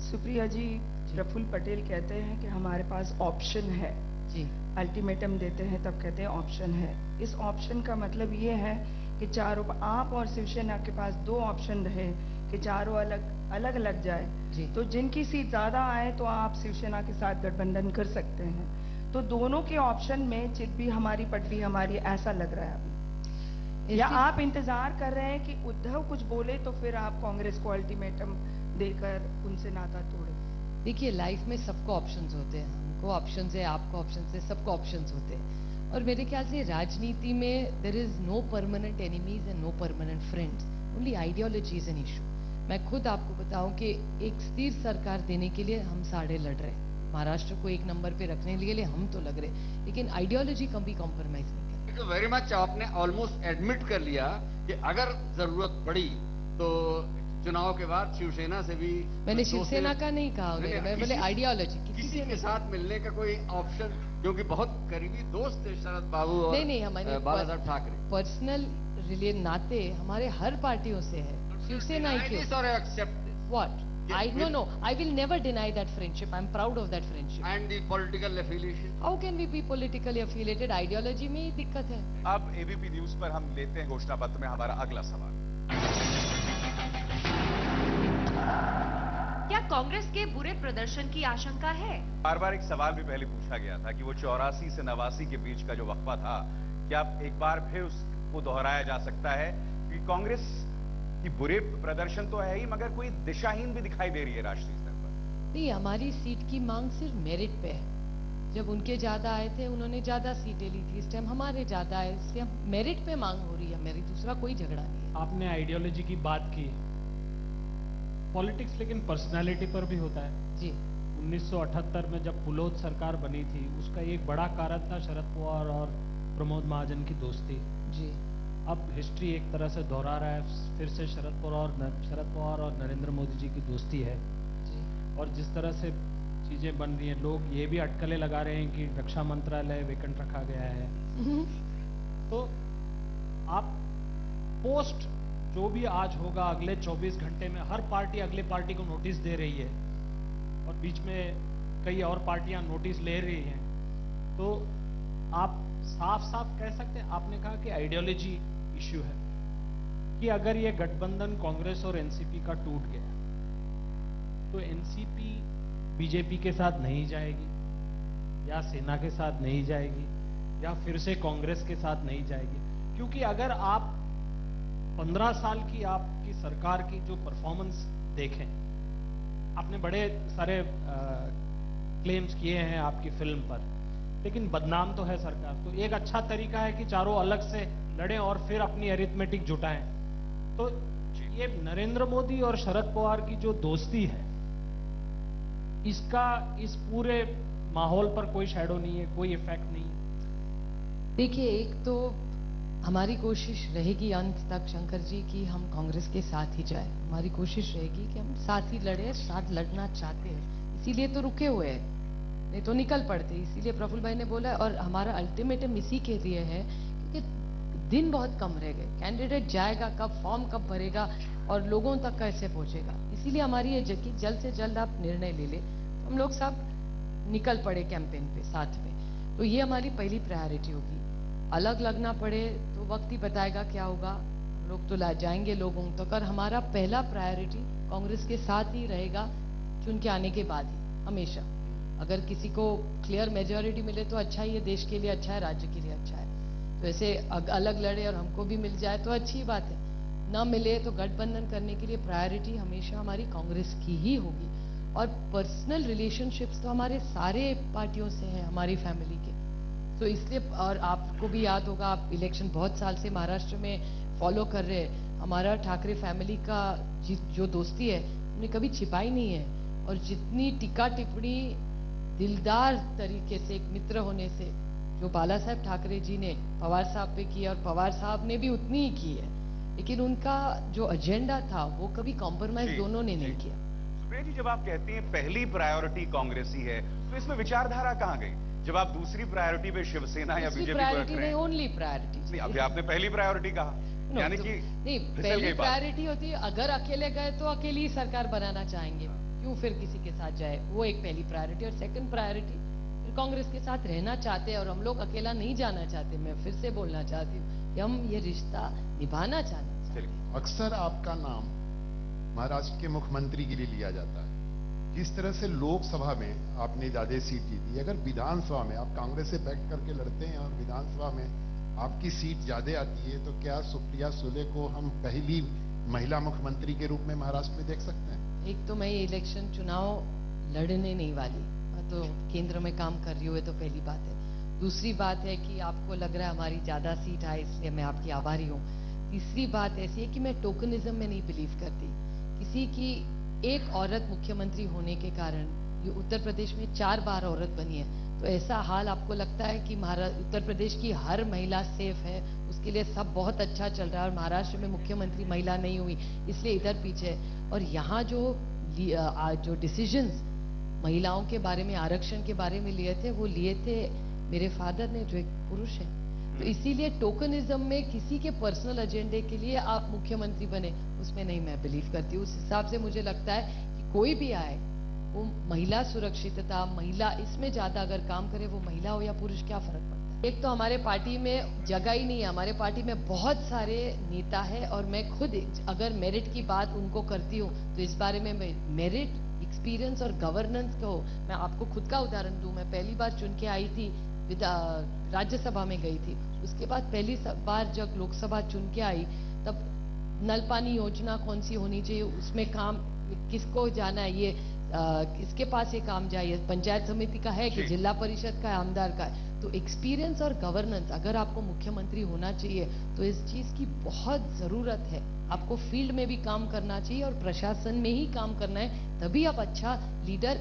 Supriya ji, Praful Patel कहते हैं कि हमारे पास ऑप्शन है जी। अल्टीमेटम देते हैं तब कहते हैं ऑप्शन है। इस ऑप्शन का मतलब ये है कि चारों आप और शिवसेना के पास दो ऑप्शन रहे कि चारों अलग लग जाए जी। तो जिनकी सीट ज्यादा आए तो आप शिवसेना के साथ गठबंधन कर सकते हैं। तो दोनों के ऑप्शन में चिट भी हमारी पट भी हमारी, ऐसा लग रहा है अभी। या आप इंतजार कर रहे हैं कि उद्धव कुछ बोले तो फिर आप कांग्रेस को अल्टीमेटम देकर उनसे नाता तोड़े? देखिए, लाइफ में सबको ऑप्शंस होते हैं। हमको ऑप्शंस है, आपको ऑप्शंस है, सबको ऑप्शंस होते हैं। और मेरे ख्याल से राजनीति में there is no permanent enemies and no permanent friends, only ideology is an issue. मैं खुद आपको बताऊं कि एक स्थिर सरकार देने के लिए हम साढ़े लड़ रहे हैं। महाराष्ट्र को एक नंबर पे रखने के लिए हम तो लग रहे, लेकिन आइडियोलॉजी कभी कॉम्प्रोमाइज नहीं करते। वेरी मच आपने ऑलमोस्ट एडमिट कर लिया कि अगर जरूरत पड़ी तो चुनाव के बाद शिवसेना से भी। मैंने शिवसेना का नहीं कहा, मैं बोले आइडियोलॉजी किसी के साथ मिलने का कोई ऑप्शन, क्योंकि बहुत करीबी दोस्त थे शरद बाबू और नहीं हमारे बाला साहब ठाकरे। पर्सनल नाते हमारे हर पार्टियों से है। शिवसेना ही क्यों? What? I no. I will never deny that friendship. I'm proud of that friendship. And the political affiliation. How can we be politically affiliated? Ideology में ही दिक्कत है। अब एबीपी न्यूज पर हम लेते हैं घोषणा पत्र में हमारा अगला सवाल। क्या कांग्रेस के बुरे प्रदर्शन की आशंका है? बार बार एक सवाल भी पहले पूछा गया था कि वो 84 से 89 के बीच का जो वक्फा था, क्या एक बार फिर उसको दोहराया जा सकता है? कि कांग्रेस की बुरे प्रदर्शन तो है ही, मगर कोई दिशाहीन भी दिखाई दे रही है राष्ट्रीय स्तर पर। नहीं, हमारी सीट की मांग सिर्फ मेरिट पे है। जब उनके ज्यादा आए थे, उन्होंने ज्यादा सीटें ली थी। इस टाइम हमारे ज्यादा है, इसलिए मेरिट पे मांग हो रही है मेरी, दूसरा कोई झगड़ा नहीं है। आपने आइडियोलॉजी की बात की, पॉलिटिक्स लेकिन पर्सनालिटी पर भी होता है जी। 1978 में जब पुलोद सरकार बनी थी, उसका एक बड़ा कारण था शरद पवार और प्रमोद महाजन की दोस्ती जी। अब हिस्ट्री एक तरह से दोहरा रहा है, फिर से शरद पवार और नरेंद्र मोदी जी की दोस्ती है जी। और जिस तरह से चीजें बन रही हैं, लोग ये भी अटकलें लगा रहे हैं कि रक्षा मंत्रालय वेकेंट रखा गया है। तो आप पोस्ट जो भी आज होगा अगले 24 घंटे में, हर पार्टी अगले पार्टी को नोटिस दे रही है और बीच में कई और पार्टियां नोटिस ले रही हैं, तो आप साफ साफ कह सकते हैं, आपने कहा कि आइडियोलॉजी इश्यू है कि अगर ये गठबंधन कांग्रेस और एनसीपी का टूट गया तो एनसीपी बीजेपी के साथ नहीं जाएगी या सेना के साथ नहीं जाएगी या फिर से कांग्रेस के साथ नहीं जाएगी, क्योंकि अगर आप 15 साल की आपकी सरकार की जो परफॉर्मेंस देखें, आपने बड़े सारे क्लेम्स किए हैं आपकी फिल्म पर, लेकिन बदनाम तो है सरकार। तो एक अच्छा तरीका है कि चारों अलग से लड़ें और फिर अपनी अरिथमेटिक जुटाएं। तो ये नरेंद्र मोदी और शरद पवार की जो दोस्ती है, इसका इस पूरे माहौल पर कोई शैडो नहीं है, कोई इफेक्ट नहीं है। देखिए, एक तो हमारी कोशिश रहेगी अंत तक शंकर जी कि हम कांग्रेस के साथ ही जाए। हमारी कोशिश रहेगी कि हम साथ ही लड़े, साथ लड़ना चाहते हैं, इसीलिए तो रुके हुए हैं, नहीं तो निकल पड़ते। इसीलिए प्रफुल्ल भाई ने बोला, और हमारा अल्टीमेटम इसी के लिए है क्योंकि दिन बहुत कम रह गए। कैंडिडेट जाएगा कब, फॉर्म कब भरेगा और लोगों तक कैसे पहुंचेगा, इसीलिए हमारी ये कि जल्द से जल्द आप निर्णय ले ले। हम लोग सब निकल पड़े कैंपेन पे साथ में, तो ये हमारी पहली प्रायोरिटी होगी। अलग लगना पड़े तो वक्त ही बताएगा क्या होगा, लोग तो जाएंगे लोगों तक। और हमारा पहला प्रायोरिटी कांग्रेस के साथ ही रहेगा चुन के आने के बाद ही, हमेशा। अगर किसी को क्लियर मेजॉरिटी मिले तो अच्छा ही है, देश के लिए अच्छा है, राज्य के लिए अच्छा है। तो ऐसे अलग लड़े और हमको भी मिल जाए तो अच्छी बात है, ना मिले तो गठबंधन करने के लिए प्रायोरिटी हमेशा हमारी कांग्रेस की ही होगी। और पर्सनल रिलेशनशिप्स तो हमारे सारे पार्टियों से हैं, हमारी फैमिली के, तो इसलिए। और आपको भी याद होगा, आप इलेक्शन बहुत साल से महाराष्ट्र में फॉलो कर रहे हैं, हमारा ठाकरे फैमिली का जो दोस्ती है हमने कभी छिपाई नहीं है। और जितनी टीका टिप्पणी दिलदार तरीके से एक मित्र होने से जो बाला साहब ठाकरे जी ने पवार साहब पे की, और पवार साहब ने भी उतनी ही की है, लेकिन उनका जो एजेंडा था वो कभी कॉम्प्रोमाइज दोनों ने नहीं किया। सुप्रिया जी, जब आप कहती हैं पहली प्रायोरिटी कांग्रेस ही है, तो इसमें विचारधारा कहाँ गई? जब आप दूसरी प्रायोरिटी पे शिवसेना या बीजेपी को रख रहे हैं? ओनली प्रायोरिटी नहीं, अभी आपने पहली प्रायोरिटी कहा, यानी कि नहीं, पहली प्रायोरिटी होती है अगर अकेले गए तो अकेली ही सरकार बनाना चाहेंगे, क्यों फिर किसी के साथ जाए, वो एक पहली प्रायोरिटी। और सेकंड प्रायोरिटी फिर कांग्रेस के साथ रहना चाहते हैं और हम लोग अकेला नहीं जाना चाहते। मैं फिर से बोलना चाहती हूँ कि हम ये रिश्ता निभाना चाहते हैं। अक्सर आपका नाम महाराष्ट्र के मुख्यमंत्री के लिए लिया जाता है। जिस तरह से लोकसभा में आपने ज्यादा सीट जीती, अगर विधानसभा में आप कांग्रेस से बैक करके लड़ते हैं और विधानसभा में आपकी सीट ज्यादा आती है, तो क्या सुप्रिया सुले को हम पहली महिला मुख्यमंत्री के रूप में महाराष्ट्र में देख सकते हैं? एक तो मैं ये इलेक्शन चुनाव लड़ने नहीं वाली, मैं तो केंद्र में काम कर रही हूँ, तो पहली बात है। दूसरी बात है कि आपको लग रहा है हमारी ज्यादा सीट है इसलिए मैं आपकी आभारी हूँ। तीसरी बात ऐसी है कि मैं टोकनिज्म में नहीं बिलीव करती। किसी की एक औरत मुख्यमंत्री होने के कारण ये उत्तर प्रदेश में 4 बार औरत बनी है, तो ऐसा हाल आपको लगता है कि उत्तर प्रदेश की हर महिला सेफ है, उसके लिए सब बहुत अच्छा चल रहा है और महाराष्ट्र में मुख्यमंत्री महिला नहीं हुई इसलिए इधर पीछे है। और यहाँ जो डिसीजंस महिलाओं के बारे में, आरक्षण के बारे में लिए थे, वो लिए थे मेरे फादर ने, जो एक पुरुष है। तो इसीलिए टोकनिज्म में किसी के पर्सनल एजेंडे के लिए आप मुख्यमंत्री बने, उसमें नहीं मैं बिलीव करती। उस हिसाब से मुझे लगता है कि कोई भी आए वो महिला सुरक्षितता, महिला इसमें ज्यादा अगर काम करे, वो महिला हो या पुरुष, क्या फर्क पड़ता है। एक तो हमारे पार्टी में जगह ही नहीं है, हमारे पार्टी में बहुत सारे नेता है और मैं खुद अगर मेरिट की बात उनको करती हूँ तो इस बारे में मेरिट, एक्सपीरियंस और गवर्नेंस को मैं आपको खुद का उदाहरण दूं। मैं पहली बार चुन के आई थी, राज्यसभा में गई थी, उसके बाद पहली बार जब लोकसभा चुन के आई तब नल पानी योजना कौन सी होनी चाहिए, उसमें काम किसको जाना है, ये किसके पास ये काम जाए, पंचायत समिति का है कि जिला परिषद का है, आमदार का है। तो एक्सपीरियंस और गवर्नेंस अगर आपको मुख्यमंत्री होना चाहिए तो इस चीज की बहुत जरूरत है। आपको फील्ड में भी काम करना चाहिए और प्रशासन में ही काम करना है, तभी आप अच्छा लीडर,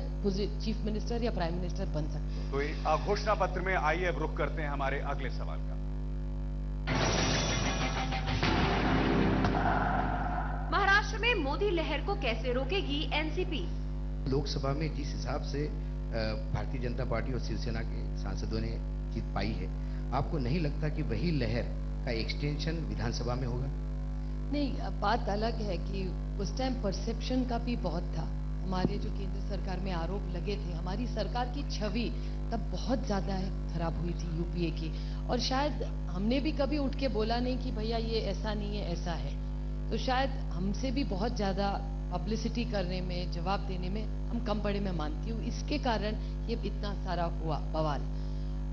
चीफ मिनिस्टर या प्राइम मिनिस्टर बन सकते हैं। तो घोषणा पत्र में आइए अब रुख करते हैं हमारे अगले सवाल का। महाराष्ट्र में मोदी लहर को कैसे रोकेगी एनसीपी? लोकसभा में जिस हिसाब से भारतीय जनता पार्टी और शिवसेना के सांसदों ने जीत पाई है, आपको नहीं लगता कि वही लहर का एक्सटेंशन विधानसभा में होगा? नहीं, बात अलग है कि उस टाइम परसेप्शन का भी बहुत था। हमारे जो केंद्र सरकार में आरोप लगे थे, हमारी सरकार की छवि तब बहुत ज्यादा खराब हुई थी यूपीए की, और शायद हमने भी कभी उठ के बोला नहीं कि भैया ये ऐसा नहीं है, ऐसा है। तो शायद हमसे भी बहुत ज्यादा पब्लिसिटी करने में, जवाब देने में हम कम पड़े, मैं मानती हूँ। इसके कारण ये इतना सारा हुआ बवाल।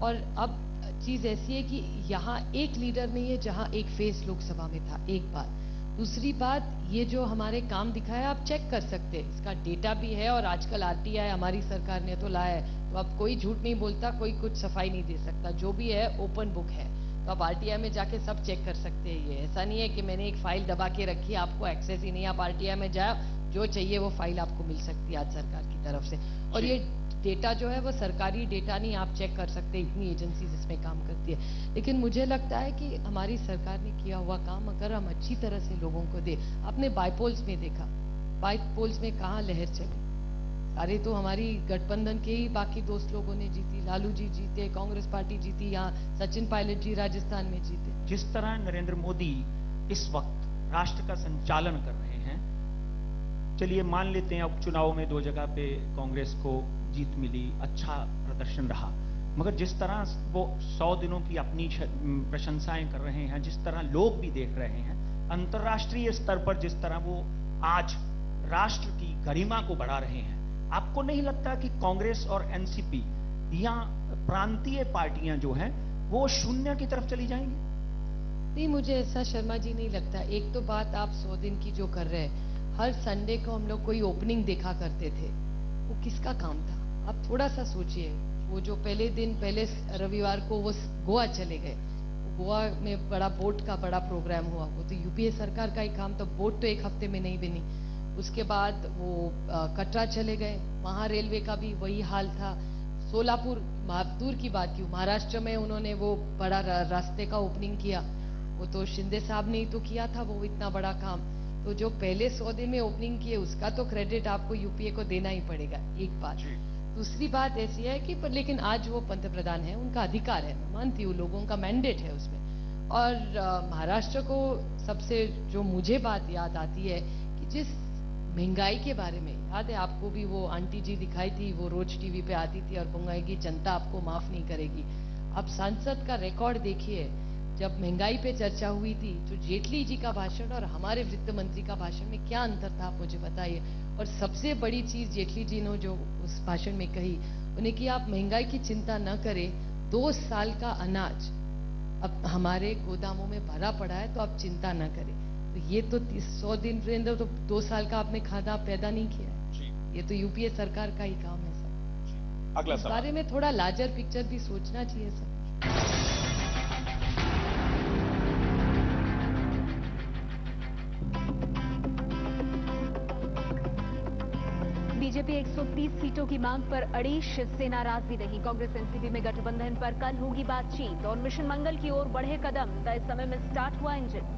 और अब चीज ऐसी है कि यहाँ एक लीडर नहीं है जहाँ एक फेस लोकसभा में था, एक बात। दूसरी बात, ये जो हमारे काम दिखाया आप चेक कर सकते हैं, इसका डेटा भी है, और आजकल आरटीआई हमारी सरकार ने तो लाया है, तो अब कोई झूठ नहीं बोलता, कोई कुछ सफाई नहीं दे सकता, जो भी है ओपन बुक है। तो आप आरटीआई में जाके सब चेक कर सकते हैं। ये ऐसा नहीं है कि मैंने एक फाइल दबा के रखी, आपको एक्सेस ही नहीं, आप आरटीआई में जाओ, जो चाहिए वो फाइल आपको मिल सकती है आज सरकार की तरफ से। और ये डेटा जो है वो सरकारी डेटा नहीं, आप चेक कर सकते हैं, इतनी एजेंसीज इसमें काम करती है। लेकिन मुझे लगता है कि हमारी सरकार ने किया हुआ काम अगर हम अच्छी तरह से लोगों को दे, आपने बाईपोल्स में देखा, बाईपोल्स में कहाँ लहर चली, सारे तो हमारी गठबंधन के ही बाकी दोस्त लोगों ने जीती, लालू जी जीते, कांग्रेस पार्टी जीती, यहाँ सचिन पायलट जी राजस्थान में जीते। जिस तरह नरेंद्र मोदी इस वक्त राष्ट्र का संचालन कर रहे हैं, चलिए मान लेते हैं उपचुनाव में 2 जगह पे कांग्रेस को जीत मिली, अच्छा प्रदर्शन रहा, मगर जिस तरह वो 100 दिनों की अपनी प्रशंसाएं कर रहे हैं, जिस तरह लोग भी देख रहे हैं, अंतर्राष्ट्रीय स्तर पर जिस तरह वो आज राष्ट्र की गरिमा को बढ़ा रहे हैं, आपको नहीं लगता कि कांग्रेस और एनसीपी या प्रांतीय पार्टियां जो हैं वो शून्य की तरफ चली जाएंगी? नहीं, मुझे ऐसा शर्मा जी नहीं लगता। एक तो बात आप 100 दिन की जो कर रहे हैं, हर संडे को हम लोग कोई ओपनिंग देखा करते थे, वो किसका काम था? आप थोड़ा सा सोचिए, वो जो पहले रविवार को वो गोवा चले गए, गोवा में बड़ा बोट का बड़ा प्रोग्राम हुआ, वो तो यूपीए सरकार का ही काम, तो बोट तो 1 हफ्ते में नहीं बनी। उसके बाद वो कटरा चले गए, वहां रेलवे का भी वही हाल था। सोलापुर, दूर की बात क्यों, महाराष्ट्र में उन्होंने वो बड़ा रास्ते का ओपनिंग किया, वो तो शिंदे साहब ने ही तो किया था वो इतना बड़ा काम। तो जो पहले 100 दिन में ओपनिंग किए, उसका तो क्रेडिट आपको यूपीए को देना ही पड़ेगा, एक बात। दूसरी बात ऐसी है कि लेकिन आज वो पंतप्रधान है, उनका अधिकार है, मैं मानती हूँ, लोगों का मैंडेट है उसमें। और महाराष्ट्र को सबसे जो मुझे बात याद आती है कि जिस महंगाई के बारे में, याद है आपको भी, वो आंटी जी दिखाई थी, वो रोज टीवी पे आती थी और बोंगाएगी जनता आपको माफ नहीं करेगी। आप सांसद का रिकॉर्ड देखिए, जब महंगाई पे चर्चा हुई थी तो जेटली जी का भाषण और हमारे वित्त मंत्री का भाषण में क्या अंतर था, आप मुझे बताइए। और सबसे बड़ी चीज जेटली जी ने जो उस भाषण में कही, उन्हें कि आप महंगाई की चिंता न करें, 2 साल का अनाज अब हमारे गोदामों में भरा पड़ा है, तो आप चिंता न करें। तो ये तो 100 दिन के अंदर तो 2 साल का आपने खाना पैदा नहीं किया है, ये तो यूपीए सरकार का ही काम है सब। अगला इस बारे में थोड़ा लार्जर पिक्चर भी सोचना चाहिए सब। बीजेपी 130 सीटों की मांग पर अड़ी, शिवसेना राजी नहीं। कांग्रेस एनसीपी में गठबंधन पर कल होगी बातचीत और मिशन मंगल की ओर बढ़े कदम, तय समय में स्टार्ट हुआ इंजन।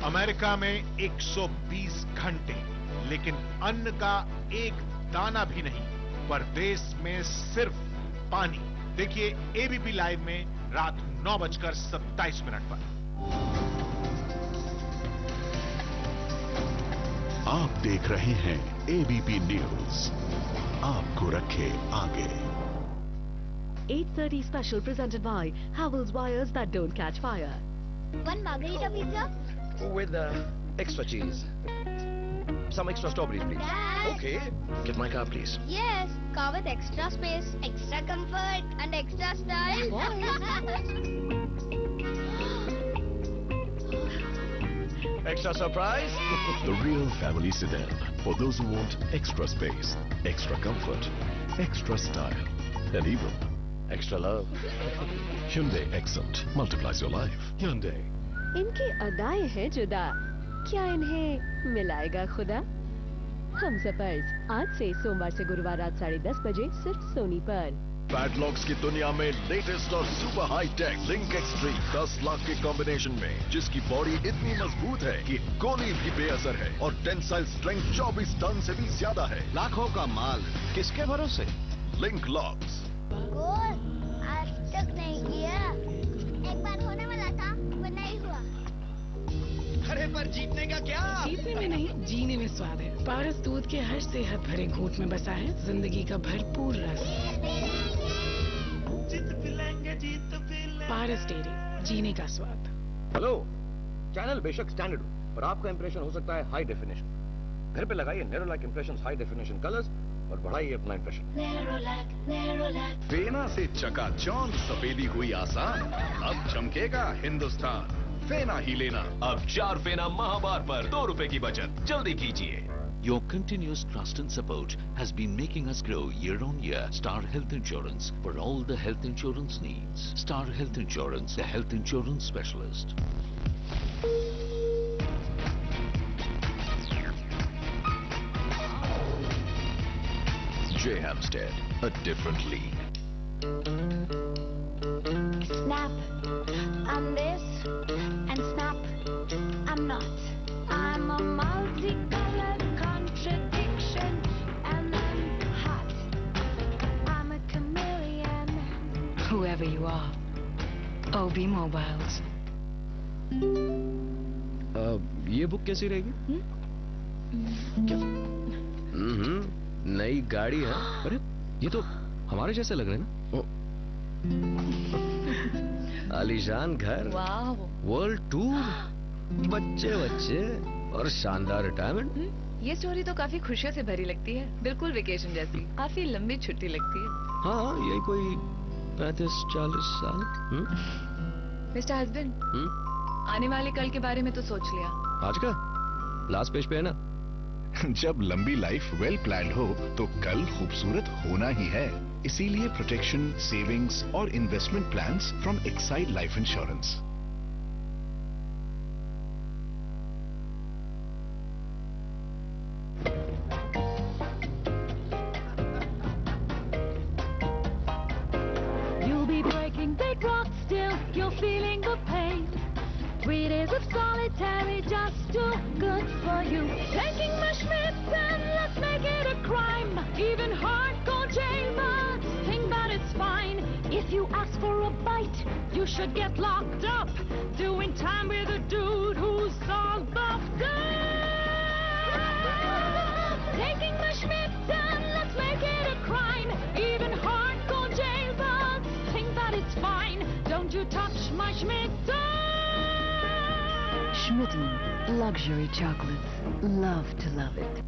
अमेरिका में 120 घंटे, लेकिन अन्न का एक दाना भी नहीं, पर देश में सिर्फ पानी। देखिए एबीपी लाइव में रात 9:27 पर। आप देख रहे हैं एबीपी न्यूज, आपको रखे आगे। 8:30 special presented by Havells wires that don't catch fire. 1 margarita pizza with extra cheese. Some extra strawberries, please. Dad. Okay. Get my car, please. Yes, car with extra space, extra comfort and extra style. Extra surprise? The real family sedan for those who want extra space, extra comfort, extra style, and even extra love. Hyundai Accent multiplies your life. Hyundai. इनकी अदाएं हैं जुदा, क्या इन्हें मिलाएगा खुदा? हम suffers आज से सोमवार से गुरुवार रात 10:30 बजे सिर्फ सोनी पर। पैडलॉक्स की दुनिया में लेटेस्ट और super high tech link extreme 10 lakh के कॉम्बिनेशन में, जिसकी बॉडी इतनी मजबूत है कि गोली भी बेअसर है और टेंसाइल स्ट्रेंथ 24 टन से भी ज्यादा है। लाखों का माल किसके भरोसे? Link locks. आज तक नहीं किया। एक बार होने वाला था, वो नहीं हुआ। अरे पर जीतने का क्या? जीतने में नहीं, जीने में स्वाद है। पारस दूध के हर सेहत भरे घूंट में बसा है जिंदगी का भरपूर रस। पारस डेयरी, जीने का स्वाद। हेलो, चैनल बेशक स्टैंडर्ड हो, पर आपका इंप्रेशन हो सकता है हाई डेफिनेशन। घर पे लगाइए Nerolac impressions high definition colours और बढ़ाइए अपना इंप्रेशन। फेना से चकाचौंध सफेदी हुई आसान, अब चमकेगा हिंदुस्तान। फेना ही लेना। अब 4 फेना महाबार पर 2 रुपए की बचत, जल्दी कीजिए। Your continuous trust and support has been making us grow year on year. Star Health Insurance, for all the health insurance needs. Star Health Insurance, the health insurance specialist. J. Hampstead, a different league. Snap, I'm this, and snap, I'm not. I'm a multicolored contradiction, and I'm hot. I'm a chameleon. Whoever you are, OB Mobiles. ये book कैसी रहेगी? नई गाड़ी है। अरे ये तो हमारे जैसे लग रहे हैं ना। आलीशान घर, वर्ल्ड टूर, बच्चे और शानदार रिटायरमेंट। ये स्टोरी तो काफी खुशियों से भरी लगती है, बिल्कुल वेकेशन जैसी। काफी लंबी छुट्टी लगती है। हाँ, यही कोई 35-40 साल। मिस्टर हस्बैंड, आने वाले कल के बारे में तो सोच लिया? आज का लास्ट पेज पे है ना। जब लंबी लाइफ वेल प्लान्ड हो तो कल खूबसूरत होना ही है। इसीलिए प्रोटेक्शन, सेविंग्स और investment plans from Exide life insurance. You'll be breaking big rocks still, you're feeling the pain. 3 days of solitary just too good for you. Taking my Schmitz and let's make it a crime. Even hardcore jailbirds think that it's fine. If you ask for a bite, you should get locked up. Doing time with a dude who's all buffed up. Taking my Schmitz and let's make it a crime. Even hardcore jailbirds think that it's fine. Don't you touch my Schmitz. Schmitten, luxury chocolates. Love to love it.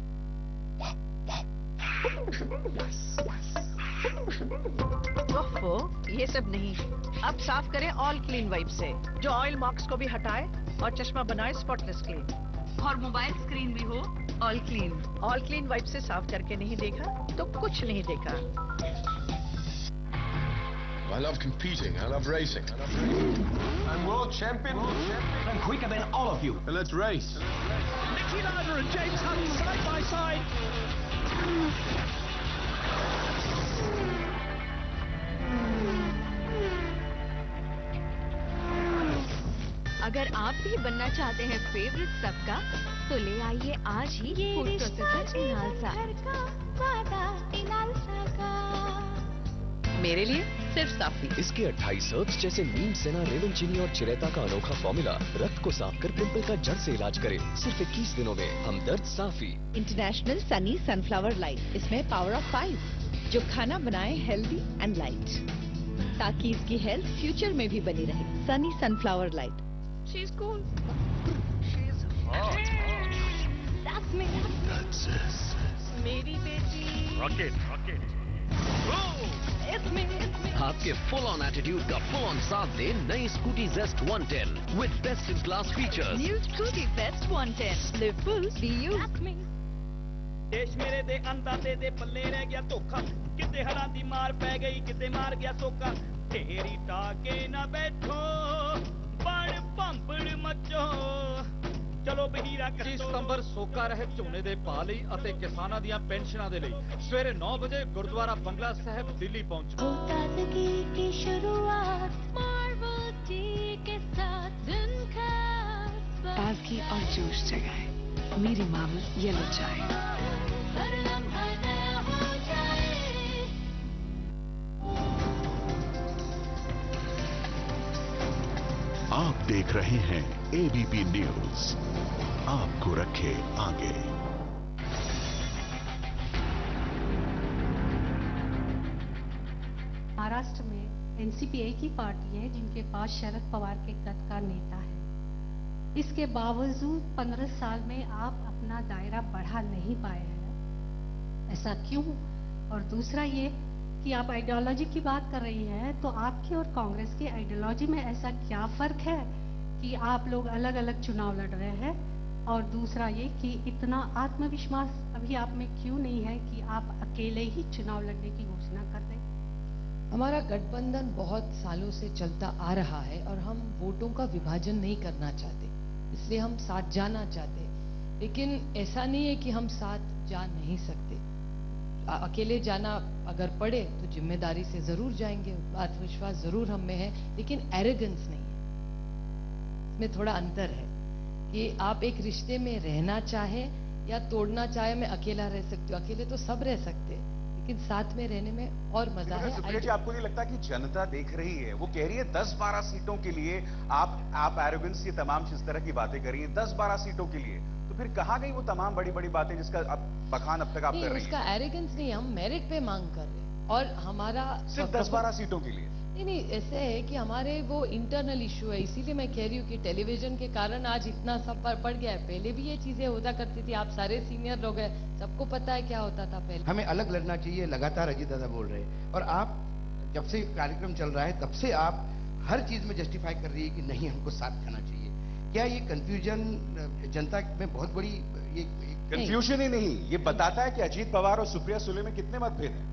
ओफो, ये सब नहीं। अब साफ करें all clean wipe से, जो oil marks को भी हटाए और चश्मा बनाए स्पॉटलेस क्लीन। और मोबाइल स्क्रीन भी हो all clean. All clean wipe से साफ करके नहीं देखा तो कुछ नहीं देखा। I love competing. I love racing. I'm world champion. I'm quicker than all of you. Let's race. Nicky Lauda and James Hunt side by side. अगर आप भी बनना चाहते हैं फेवरेट सबका, तो ले आइए आज ही फूड प्रोसेसर इनालसा का। मेरे लिए सिर्फ साफी। इसके 28 हर्ब्स जैसे नीम, सेना, रेवल चीनी और चिरेता का अनोखा फॉर्मूला रक्त को साफ कर पिंपल का जड़ से इलाज करे। सिर्फ 21 दिनों में हमदर्द साफी। इंटरनेशनल सनी सनफ्लावर लाइट, इसमें पावर ऑफ 5, जो खाना बनाए हेल्दी एंड लाइट, ताकि इसकी हेल्थ फ्यूचर में भी बनी रहे। Sunny sunflower light. She's cool. She's hot. That's me. That's us. मेरी बेटी। Rocket. It's me. आपके फुल ऑन एटीट्यूड का फुल ऑन साथ दे नई Scooty Zest 110 with best in class features. New Scooty Zest 110. Live full, be you. That's me. देश मेरे दे अंदाजे दे पल्ले रह गया धोखा, किते हरां दी मार पै गई, किते मार गया सोका। ढेरी टाके ना बैठो, बड़ भंबड़ मचो, ਚਲੋ ਬਹੀਰਾ 25 ਸਤੰਬਰ ਸੋਕਾ ਰਹਿਤ ਝੋਨੇ ਦੇ ਭਾਅ ਲਈ ਅਤੇ ਕਿਸਾਨਾਂ ਦੀਆਂ ਪੈਨਸ਼ਨਾਂ ਦੇ ਲਈ ਸਵੇਰੇ 9 ਵਜੇ ਗੁਰਦੁਆਰਾ ਬੰਗਲਾ ਸਾਹਿਬ ਦਿੱਲੀ ਪਹੁੰਚੋ। ताजगी की शुरुआत मार्वल टी के साथ दिन खास ताजगी और जोश जगाए मेरी मार्वल येलो चाय। हर लम्हा नया हो जाए। आप देख रहे हैं एबीपी न्यूज, आपको रखे आगे। महाराष्ट्र में एनसीपी एक ही पार्टी है जिनके पास शरद पवार के कद का नेता है। इसके बावजूद 15 साल में आप अपना दायरा बढ़ा नहीं पाए हैं, ऐसा क्यों? और दूसरा ये कि आप आइडियोलॉजी की बात कर रही हैं, तो आपकी और कांग्रेस की आइडियोलॉजी में ऐसा क्या फर्क है कि आप लोग अलग अलग चुनाव लड़ रहे हैं? और दूसरा ये कि इतना आत्मविश्वास अभी आप में क्यों नहीं है कि आप अकेले ही चुनाव लड़ने की घोषणा कर दें? हमारा गठबंधन बहुत सालों से चलता आ रहा है और हम वोटों का विभाजन नहीं करना चाहते, इसलिए हम साथ जाना चाहते। लेकिन ऐसा नहीं है कि हम साथ जा नहीं सकते। अकेले जाना अगर पड़े तो जिम्मेदारी से जरूर जाएंगे, आत्मविश्वास जरूर हम में है, लेकिन एरोगेंस नहीं है। इसमें थोड़ा अंतर है कि आप एक रिश्ते में रहना चाहे या तोड़ना चाहे। मैं अकेला रह सकती हूँ, अकेले तो सब रह सकते हैं, लेकिन साथ में रहने में और मजा है। सुप्रिया जी, आपको नहीं लगता कि जनता देख रही है? वो कह रही है 10-12 सीटों के लिए आप एरोगेंस, ये तमाम जिस तरह की बातें कर रही है 10-12 सीटों के लिए, तो फिर कहाँ गई वो तमाम बड़ी बड़ी बातें जिसका बखान अब तक आप कर रही हैं? उसका एरोगेंस नहीं, हम मेरिट पे मांग कर रहे हैं और हमारा सिर्फ 10-12 सीटों के लिए। नहीं, ऐसे है कि हमारे वो इंटरनल इशू है, इसीलिए मैं कह रही हूँ कि टेलीविजन के कारण आज इतना सब बढ़ गया है। पहले भी ये चीजें होता करती थी, आप सारे सीनियर लोग हैं, सबको पता है क्या होता था पहले। हमें अलग लड़ना चाहिए, लगातार अजीत दादा बोल रहे हैं, और आप जब से कार्यक्रम चल रहा है तब से आप हर चीज में जस्टिफाई कर रही है कि नहीं, हमको साथ जाना चाहिए। क्या ये कंफ्यूजन जनता में बहुत बड़ी कंफ्यूजन ही नहीं, ये बताता है कि अजीत पवार और सुप्रिया सुले में कितने मतभेद हैं?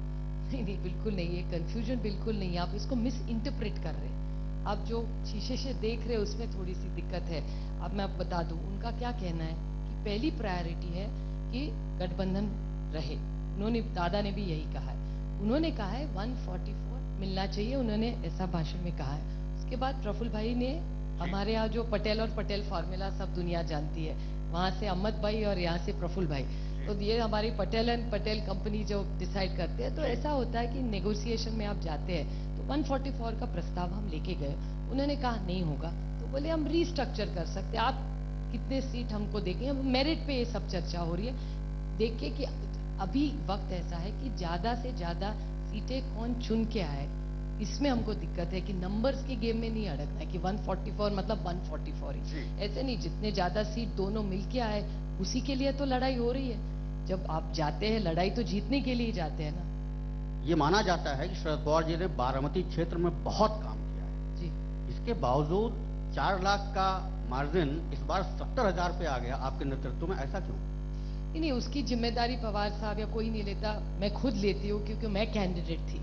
नहीं, बिल्कुल नहीं, ये कंफ्यूजन बिल्कुल नहीं, आप इसको मिस इंटरप्रेट कर रहे हैं। आप जो शीशे से देख रहे हैं उसमें थोड़ी सी दिक्कत है। अब मैं बता दूं उनका क्या कहना है कि पहली प्रायोरिटी है कि गठबंधन रहे। उन्होंने, दादा ने भी यही कहा है। उन्होंने कहा है 144 मिलना चाहिए, उन्होंने ऐसा भाषण में कहा है। उसके बाद प्रफुल्ल भाई ने, हमारे यहाँ जो पटेल और पटेल फॉर्मूला सब दुनिया जानती है, वहां से अहमद भाई और यहाँ से प्रफुल्ल भाई, तो ये हमारी पटेल एंड पटेल कंपनी जो डिसाइड करते हैं। तो ऐसा होता है कि नेगोशिएशन में आप जाते हैं, तो 144 का प्रस्ताव हम लेके गए, उन्होंने कहा नहीं होगा, तो बोले हम रीस्ट्रक्चर कर सकते हैं, आप कितने सीट हमको देंगे। मेरिट पे ये सब चर्चा हो रही है। देखिए कि अभी वक्त ऐसा है कि ज्यादा से ज्यादा सीटें कौन चुन के आए, इसमें हमको दिक्कत है कि नंबर्स के गेम में नहीं अड़कना है कि 144 मतलब 144 ही, ऐसे नहीं। जितने ज्यादा सीट दोनों मिलके आए उसी के लिए तो लड़ाई हो रही है। जब आप जाते हैं लड़ाई तो जीतने के लिए जाते हैं ना। ये माना जाता है कि शरद पवार जी ने बारामती क्षेत्र में बहुत काम किया है जी, इसके बावजूद 4 लाख का मार्जिन इस बार 70,000 पे आ गया आपके नेतृत्व में, ऐसा क्यों? नहीं, उसकी जिम्मेदारी पवार साहब या कोई नहीं लेता, मैं खुद लेती हूँ क्योंकि मैं कैंडिडेट थी।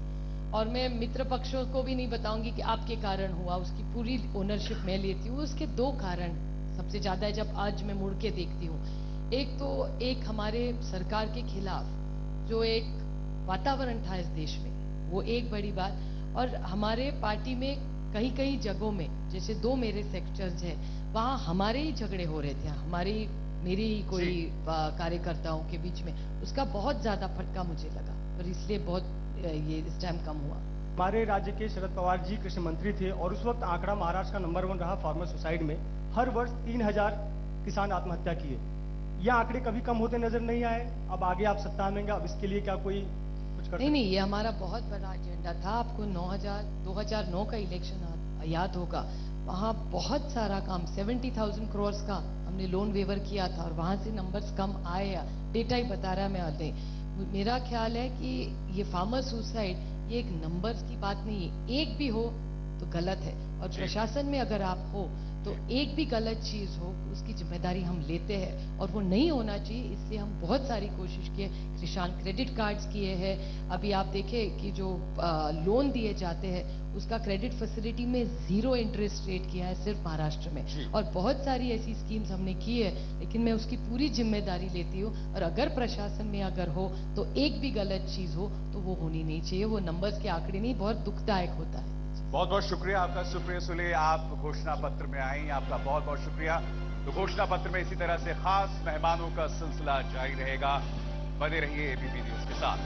और मैं मित्र पक्षों को भी नहीं बताऊंगी कि आपके कारण हुआ, उसकी पूरी ओनरशिप मैं लेती हूँ। उसके 2 कारण सबसे ज्यादा है जब आज मैं मुड़ के देखती हूँ। एक तो एक हमारे सरकार के खिलाफ जो एक वातावरण था इस देश में, वो एक बड़ी बात। और हमारे पार्टी में कई कई जगहों में, जैसे 2 मेरे सेक्टर्स हैं, वहाँ हमारे ही झगड़े हो रहे थे, मेरे ही कोई कार्यकर्ताओं के बीच में, उसका बहुत ज्यादा फटका मुझे लगा और इसलिए बहुत ये इस टाइम कम हुआ। हमारे राज्य के शरद पवार जी कृषि मंत्री थे और उस वक्त आंकड़ा महाराष्ट्र का नंबर 1 रहा फार्मर सुसाइड में। हर वर्ष 3000 किसान आत्महत्या किए। ये आंकड़े कभी कम होते नजर नहीं आए। अब आगे आप सत्ता में, अब इसके लिए क्या कोई कुछ कर? नहीं, ये हमारा बहुत बड़ा एजेंडा था। आपको 2009 का इलेक्शन याद होगा, वहाँ बहुत सारा काम 70,000 करोड़ का हमने लोन वेवर किया था और वहां से नंबर्स कम आए। डेटा ही बता रहा है, मैं आते। मेरा ख्याल है कि ये फार्मर सुसाइड ये एक नंबर्स की बात नहीं है, एक भी हो तो गलत है। और प्रशासन में अगर आप हो तो एक भी गलत चीज हो उसकी जिम्मेदारी हम लेते हैं और वो नहीं होना चाहिए। इसलिए हम बहुत सारी कोशिश किए, किसान क्रेडिट कार्ड्स किए हैं। अभी आप देखें कि जो लोन दिए जाते हैं उसका क्रेडिट फैसिलिटी में 0 इंटरेस्ट रेट किया है सिर्फ महाराष्ट्र में, और बहुत सारी ऐसी स्कीम्स हमने की है, लेकिन मैं उसकी पूरी जिम्मेदारी लेती हूँ। और अगर प्रशासन में अगर हो तो एक भी गलत चीज हो तो वो होनी नहीं चाहिए। वो नंबर्स के आंकड़े नहीं, बहुत दुखदायक होता है। बहुत बहुत शुक्रिया आपका सुप्रिया सुले, आप घोषणा पत्र में आई, आपका बहुत बहुत शुक्रिया। तो घोषणा पत्र में इसी तरह से खास मेहमानों का सिलसिला जारी रहेगा। बने रहिए एबीपी न्यूज के साथ।